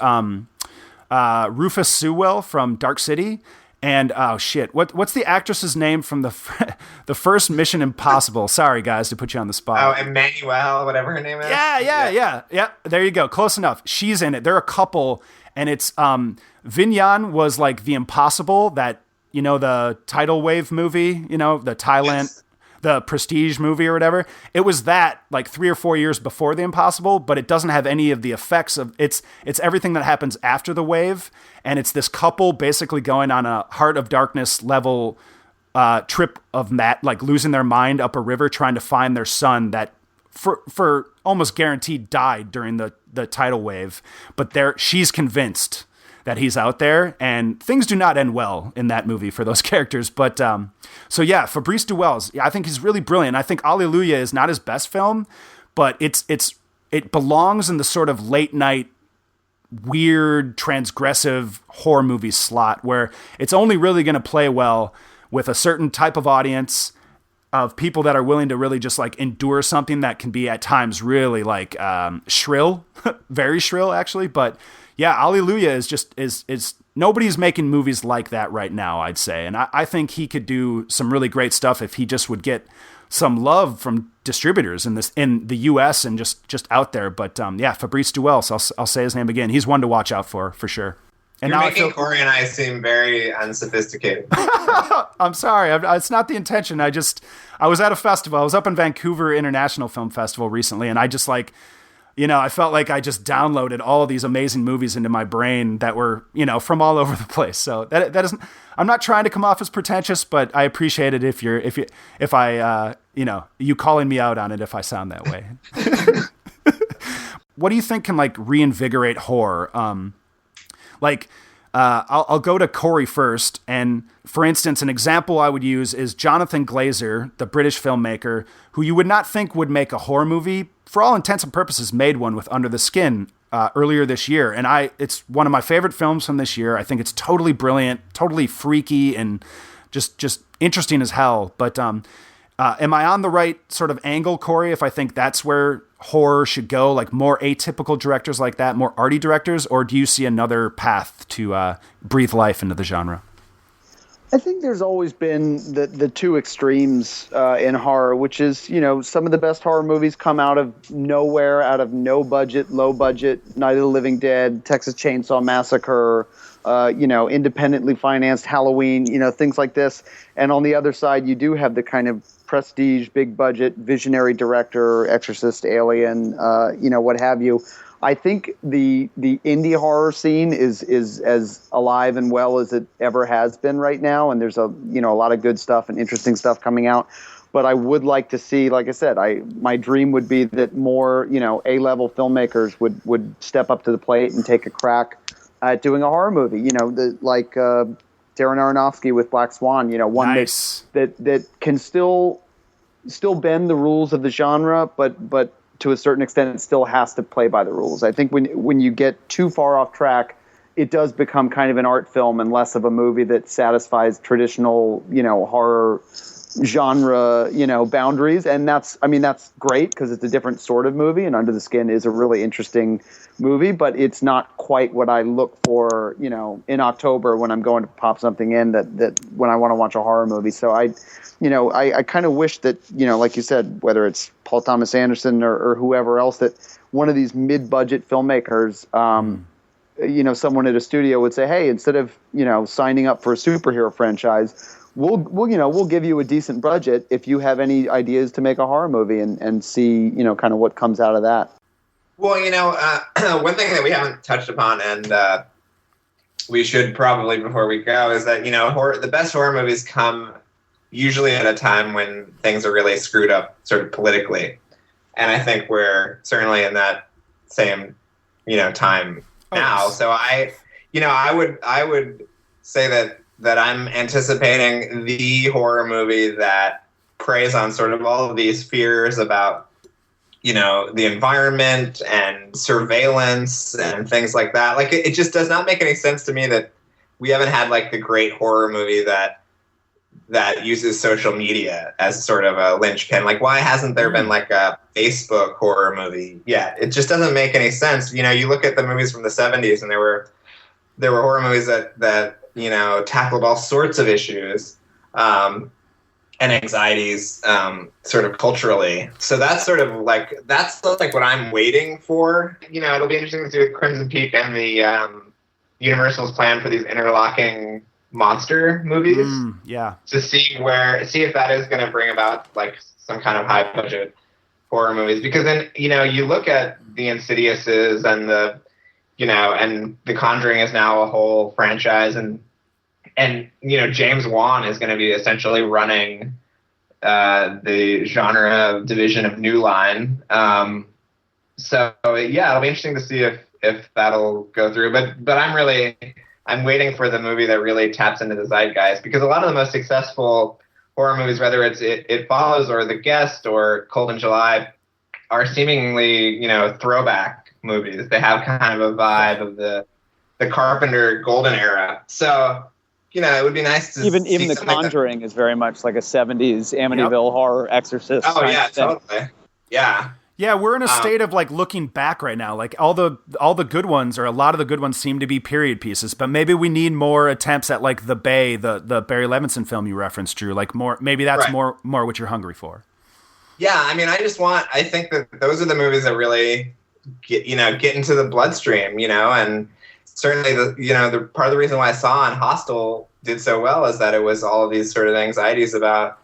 Rufus Sewell from Dark City. And oh shit, what's the actress's name from the first Mission Impossible? Sorry guys to put you on the spot. Oh, Emmanuelle, whatever her name is. Yeah. There you go, close enough. She's in it. They're a couple, and it's Vignan was like The Impossible, that the tidal wave movie, the Thailand. Yes. The Prestige movie or whatever. It was that like 3 or 4 years before The Impossible, but it doesn't have any of the effects of it's everything that happens after the wave. And it's this couple basically going on a Heart of Darkness level trip of like losing their mind up a river, trying to find their son that for almost guaranteed died during the tidal wave. But she's convinced that he's out there, and things do not end well in that movie for those characters. But so yeah, Fabrice Duwaltz, I think he's really brilliant. I think Alleluia is not his best film, but it belongs in the sort of late night, weird, transgressive horror movie slot where it's only really going to play well with a certain type of audience of people that are willing to really just like endure something that can be at times really like shrill, very shrill actually. But yeah, Alleluia is nobody's making movies like that right now, I'd say. And I think he could do some really great stuff if he just would get some love from distributors in the US and just out there. But yeah, Fabrice Duwaltz, I'll say his name again. He's one to watch out for sure. And you're making Corey and I seem very unsophisticated. I'm sorry. It's not the intention. I was at a festival. I was up in Vancouver International Film Festival recently, and I just like, I felt like I just downloaded all of these amazing movies into my brain that were, from all over the place. So that isn't, I'm not trying to come off as pretentious, but I appreciate it if you calling me out on it if I sound that way. What do you think can like reinvigorate horror? I'll go to Corey first. And for instance, an example I would use is Jonathan Glazer, the British filmmaker, who you would not think would make a horror movie, for all intents and purposes, made one with Under the Skin earlier this year. And it's one of my favorite films from this year. I think it's totally brilliant, totally freaky, and just interesting as hell. But am I on the right sort of angle, Corey, if I think that's where horror should go, like more atypical directors like that, more arty directors, or do you see another path to breathe life into the genre? I think there's always been the two extremes in horror, which is, some of the best horror movies come out of nowhere, out of no budget, low budget, Night of the Living Dead, Texas Chainsaw Massacre, independently financed Halloween, things like this. And on the other side, you do have the kind of prestige, big budget, visionary director, Exorcist, Alien, what have you. I think the indie horror scene is as alive and well as it ever has been right now, and there's a lot of good stuff and interesting stuff coming out. But I would like to see, like I said, my dream would be that more A-level filmmakers would step up to the plate and take a crack at doing a horror movie. Darren Aronofsky with Black Swan. One nice. that can still bend the rules of the genre, but to a certain extent, it still has to play by the rules. I think when you get too far off track, it does become kind of an art film and less of a movie that satisfies traditional, horror genre, boundaries. And that's great because it's a different sort of movie. And Under the Skin is a really interesting movie, but it's not quite what I look for, in October when I'm going to pop something in that when I want to watch a horror movie. So I kind of wish that, like you said, whether it's Paul Thomas Anderson or whoever else, that one of these mid-budget filmmakers, someone at a studio would say, hey, instead of, signing up for a superhero franchise, we'll give you a decent budget if you have any ideas to make a horror movie and see, kind of what comes out of that. Well, one thing that we haven't touched upon, and we should probably before we go, is that, the best horror movies come usually at a time when things are really screwed up sort of politically. And I think we're certainly in that same, time now. So I would say that I'm anticipating the horror movie that preys on sort of all of these fears about, the environment and surveillance and things like that. Like, it just does not make any sense to me that we haven't had like the great horror movie that uses social media as sort of a linchpin. Like, why hasn't there been like a Facebook horror movie yet? It just doesn't make any sense. You look at the movies from the 70s and there were horror movies that tackled all sorts of issues and anxieties sort of culturally. So that's sort of like, what I'm waiting for. It'll be interesting to see with Crimson Peak and the Universal's plan for these interlocking monster movies. Yeah. To see if that is going to bring about like some kind of high budget horror movies. Because then, you look at the Insidiouses and and The Conjuring is now a whole franchise, and James Wan is going to be essentially running the genre division of New Line. So yeah, it'll be interesting to see if that'll go through. But I'm waiting for the movie that really taps into the zeitgeist, because a lot of the most successful horror movies, whether it's It Follows or The Guest or Cold in July, are seemingly throwback movies. They have kind of a vibe of the Carpenter golden era. So it would be nice to even The Conjuring is very much like a 70s Amityville horror Exorcist. Oh yeah, totally. Yeah. Yeah, we're in a state of like looking back right now. Like all the good ones, or a lot of the good ones, seem to be period pieces. But maybe we need more attempts at like The Bay, the Barry Levinson film you referenced, Drew. Like more, maybe that's right. more what you're hungry for. Yeah, I think that those are the movies that really get into the bloodstream, and certainly the part of the reason why I saw and Hostel did so well is that it was all of these sort of anxieties about,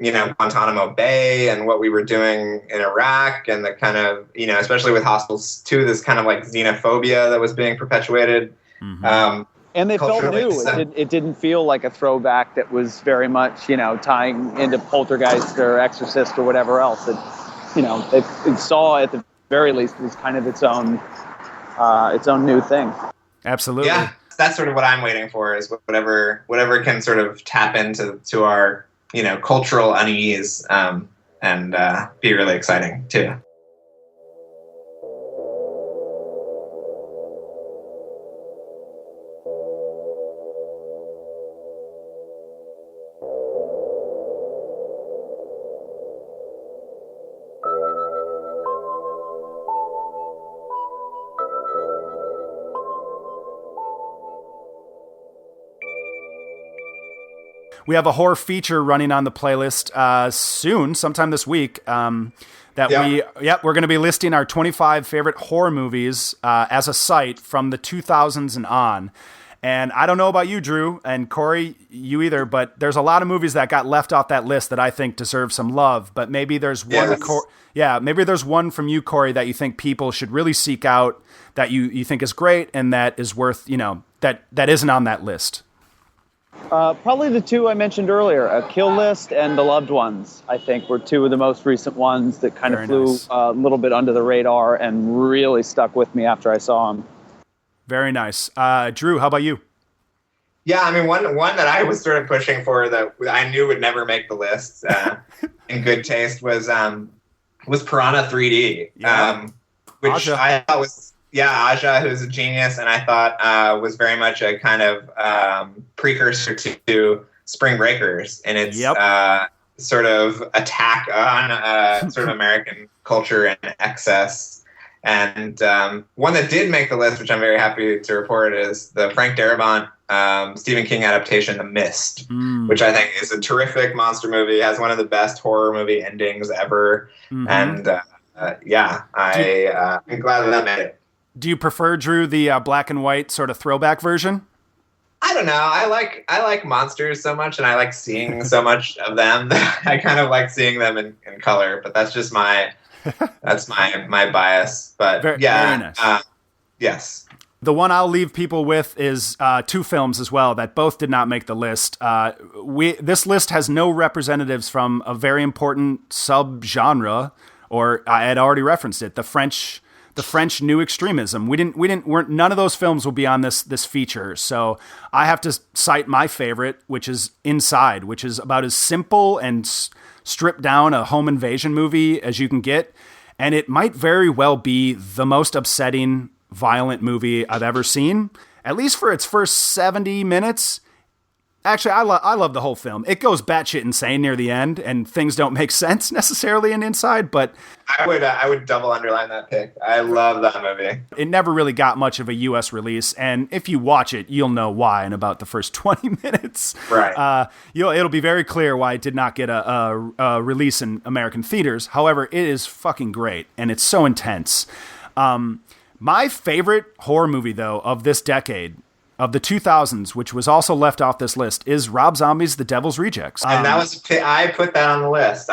Guantanamo Bay and what we were doing in Iraq, and the kind of, especially with Hostel 2, this kind of like xenophobia that was being perpetuated. Mm-hmm. And they felt new. It didn't feel like a throwback that was very much, tying into Poltergeist or Exorcist or whatever else. It saw at the very least as kind of its own new thing. Absolutely. Yeah, that's sort of what I'm waiting for, is whatever can sort of tap into our cultural unease, and be really exciting too. We have a horror feature running on the playlist soon, sometime this week. We're going to be listing our 25 favorite horror movies as a site from the 2000s and on. And I don't know about you, Drew, and Corey, you either, but there's a lot of movies that got left off that list that I think deserve some love. But maybe there's one, maybe there's one from you, Corey, that you think people should really seek out, that you think is great and that is worth, that isn't on that list. Probably the two I mentioned earlier, Kill List and The Loved Ones, I think, were two of the most recent ones that kind of flew a little bit under the radar and really stuck with me after I saw them. Very nice. Drew, how about you? Yeah, I mean, one that I was sort of pushing for that I knew would never make the list in good taste was Piranha 3D, which Aja. I thought was... Yeah, Aja, who's a genius, and I thought was very much a kind of precursor to Spring Breakers in its sort of attack on sort of American culture and excess. And one that did make the list, which I'm very happy to report, is the Frank Darabont Stephen King adaptation, The Mist, which I think is a terrific monster movie. It has one of the best horror movie endings ever. Mm-hmm. And I'm glad that made it. Do you prefer, Drew, the black and white sort of throwback version? I don't know. I like monsters so much, and I like seeing so much of them. I kind of like seeing them in color, but that's just my bias. But very nice. Yes. The one I'll leave people with is two films as well that both did not make the list. This list has no representatives from a very important subgenre, or I had already referenced it, the French new extremism. None of those films will be on this feature. So I have to cite my favorite, which is Inside, which is about as simple and stripped down a home invasion movie as you can get. And it might very well be the most upsetting, violent movie I've ever seen, at least for its first 70 minutes. Actually, I love the whole film. It goes batshit insane near the end, and things don't make sense necessarily in Inside, but... I would double underline that pick. I love that movie. It never really got much of a U.S. release, and if you watch it, you'll know why in about the first 20 minutes. Right. It'll be very clear why it did not get a release in American theaters. However, it is fucking great, and it's so intense. My favorite horror movie, though, of this decade... of the 2000s, which was also left off this list, is Rob Zombie's The Devil's Rejects. And I put that on the list.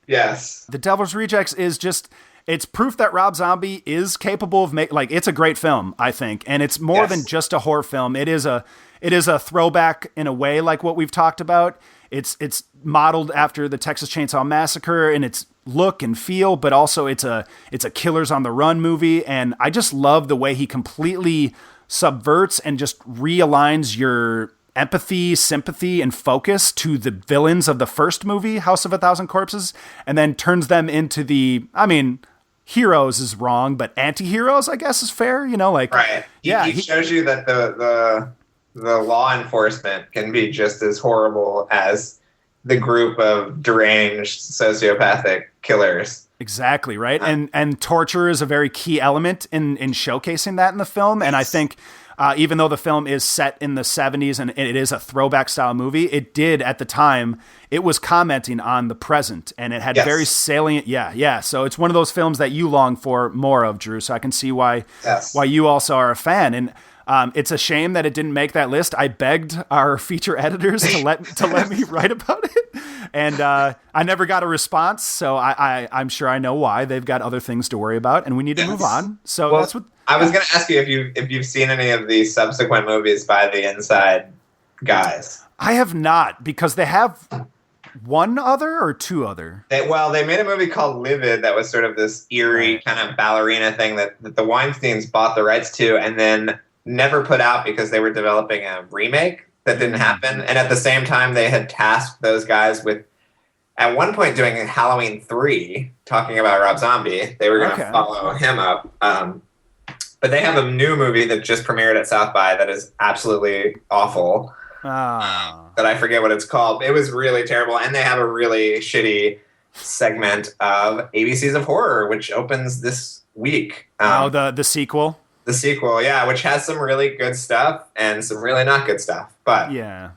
Yes. The Devil's Rejects is just, it's proof that Rob Zombie is capable of it's a great film, I think. And it's more than just a horror film. It is a throwback in a way, like what we've talked about. It's modeled after the Texas Chainsaw Massacre in its look and feel, but also it's a Killers on the Run movie. And I just love the way he completely subverts and just realigns your empathy, sympathy, and focus to the villains of the first movie, House of a Thousand Corpses, and then turns them into heroes is wrong, but anti-heroes, I guess, is fair. Right. He shows you that the law enforcement can be just as horrible as the group of deranged sociopathic killers. Exactly, right? And torture is a very key element in showcasing that in the film. And I think even though the film is set in the 70s and it is a throwback style movie, it did at the time, it was commenting on the present, and it had very salient. Yeah. So it's one of those films that you long for more of, Drew. So I can see why you also are a fan. And It's a shame that it didn't make that list. I begged our feature editors to let me write about it, and I never got a response. So I'm sure I know why. They've got other things to worry about, and we need to move on. So that's what I was going to ask you if you've seen any of the subsequent movies by the Inside guys. I have not, because they have one other or two other. They made a movie called Livid that was sort of this eerie kind of ballerina thing that the Weinsteins bought the rights to and then never put out because they were developing a remake that didn't happen. And at the same time, they had tasked those guys with, at one point, doing Halloween 3, talking about Rob Zombie. They were going to follow him up. But they have a new movie that just premiered at South by that is absolutely awful. That I forget what it's called. It was really terrible. And they have a really shitty segment of ABCs of Horror, which opens this week. The sequel? The sequel, yeah, which has some really good stuff and some really not good stuff. But yeah.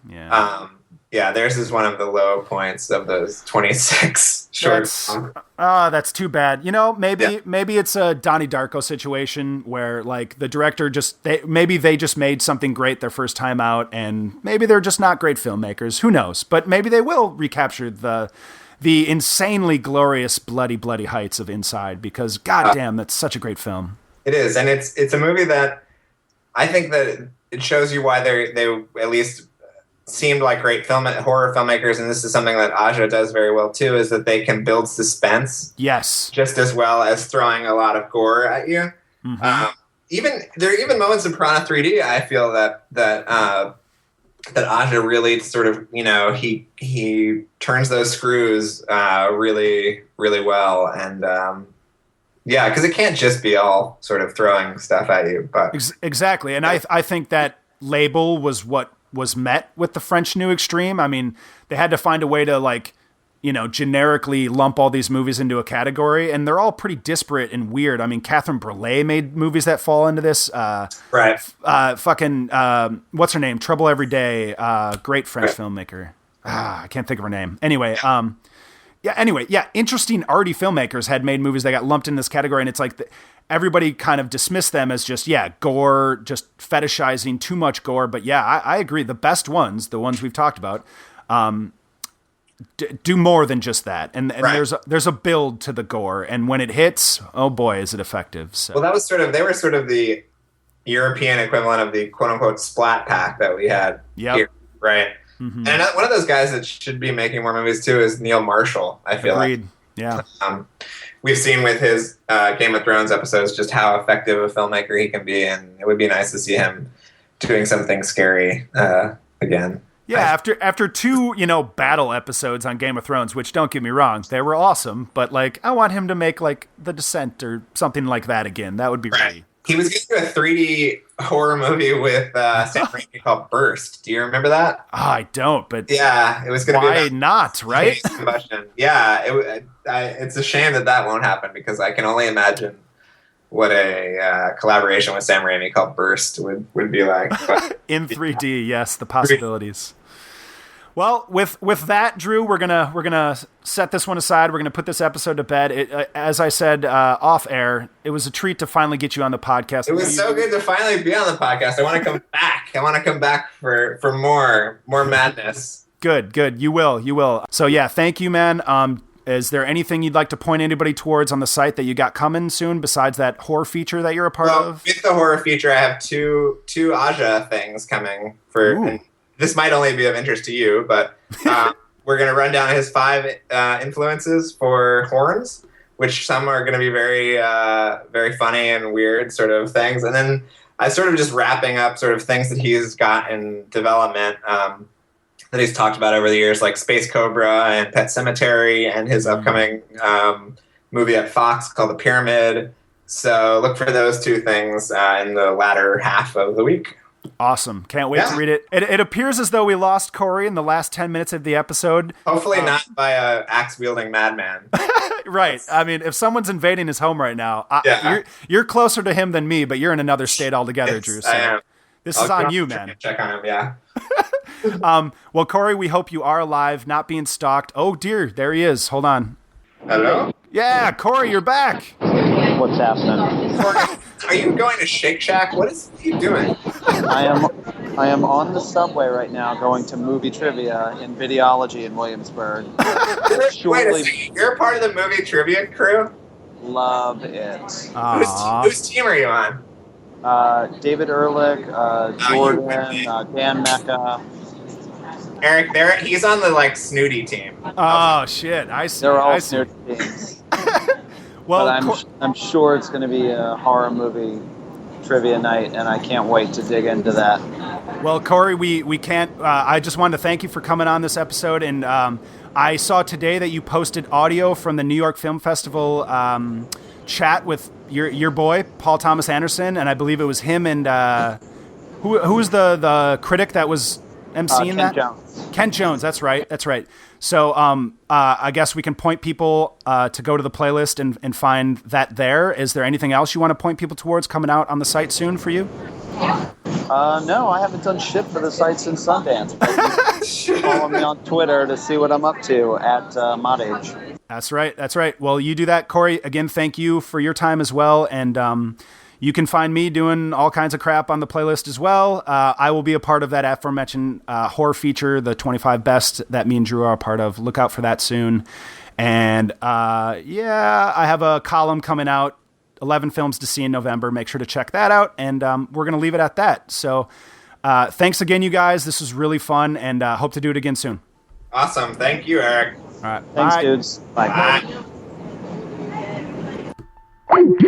Theirs is one of the low points of those 26 shorts. That's too bad. Maybe it's a Donnie Darko situation where like the director maybe they just made something great their first time out, and maybe they're just not great filmmakers. Who knows? But maybe they will recapture the insanely glorious bloody heights of Inside, because goddamn, that's such a great film. It is, and it's a movie that I think that it shows you why they at least seemed like great horror filmmakers, and this is something that Aja does very well too, is that they can build suspense. Yes. Just as well as throwing a lot of gore at you. Mm-hmm. There are even moments in Piranha 3D I feel that Aja really sort of, he turns those screws really, really well, and because it can't just be all sort of throwing stuff at you. But exactly, and I think that label was what was met with the French New Extreme. I mean, they had to find a way to generically lump all these movies into a category, and they're all pretty disparate and weird. I mean, Catherine Breillat made movies that fall into this. Right. What's her name? Trouble Every Day. Great French filmmaker. I can't think of her name. Anyway, interesting arty filmmakers had made movies that got lumped in this category, and it's like everybody kind of dismissed them as just, gore, just fetishizing too much gore. But I agree. The best ones, the ones we've talked about, do more than just that. And there's a build to the gore. And when it hits, oh boy, is it effective. So. Well, they were sort of the European equivalent of the quote unquote splat pack that we had here, right? Mm-hmm. And one of those guys that should be making more movies too is Neil Marshall, I feel Agreed. like. Yeah. We've seen with his Game of Thrones episodes just how effective a filmmaker he can be, and it would be nice to see him doing something scary again. Yeah, after two, battle episodes on Game of Thrones, which, don't get me wrong, they were awesome, but I want him to make The Descent or something like that again. That would be really. He was going to do a 3D horror movie with Sam Raimi called Burst. Do you remember that? I don't, but yeah, it was going to be. Why not? Right? Yeah, it's a shame that won't happen, because I can only imagine what a collaboration with Sam Raimi called Burst would be like. But, in 3D, yes, the possibilities. Well, with that, Drew, we're gonna set this one aside. We're gonna put this episode to bed. As I said off air, it was a treat to finally get you on the podcast. It was so good to finally be on the podcast. I want to come back. I want to come back for more madness. Good. You will. So thank you, man. Is there anything you'd like to point anybody towards on the site that you got coming soon besides that horror feature that you're a part of? With the horror feature, I have two Aja things coming for. This might only be of interest to you, but we're going to run down his 5 influences for horns, which some are going to be very, very funny and weird sort of things. And then I sort of just wrapping up sort of things that he's got in development that he's talked about over the years, like Space Cobra and Pet Sematary, and his upcoming movie at Fox called The Pyramid. So look for those 2 things in the latter half of the week. Awesome. Can't wait to read it. It appears as though we lost Corey in the last 10 minutes of the episode. Hopefully not by a axe-wielding madman. Right. I mean, if someone's invading his home right now, you're closer to him than me, but you're in another state altogether, Drew. So I am. This is on you, man. Check on him, yeah. Well, Corey, we hope you are alive, not being stalked. Oh, dear. There he is. Hold on. Hello? Yeah, Corey, you're back. what's happening. Are you going to Shake Shack? What are you doing? I am on the subway right now, going to movie trivia in Videology in Williamsburg. Wait a second. You're part of the movie trivia crew? Love it. Whose team are you on? David Ehrlich, Jordan, Dan Mecca. Eric, he's on the snooty team. Oh shit! I see. They're all I see. snooty teams. Well, But I'm sure it's going to be a horror movie trivia night, and I can't wait to dig into that. Well, Corey, we can't. I just wanted to thank you for coming on this episode, and I saw today that you posted audio from the New York Film Festival chat with your boy Paul Thomas Anderson, and I believe it was him and who was the critic that was emceeing that? Kent Jones. That's right. So I guess we can point people to go to the playlist and find that there. Is there anything else you want to point people towards coming out on the site soon for you? No, I haven't done shit for the site since Sundance. Follow me on Twitter to see what I'm up to at Modage. That's right. Well, you do that, Corey. Again, thank you for your time as well. And you can find me doing all kinds of crap on the playlist as well. I will be a part of that aforementioned horror feature, the 25 Best, that me and Drew are a part of. Look out for that soon. And I have a column coming out, 11 films to see in November. Make sure to check that out. And we're going to leave it at that. So thanks again, you guys. This was really fun, and hope to do it again soon. Awesome. Thank you, Eric. All right. Thanks, Bye. dudes. Bye. Bye.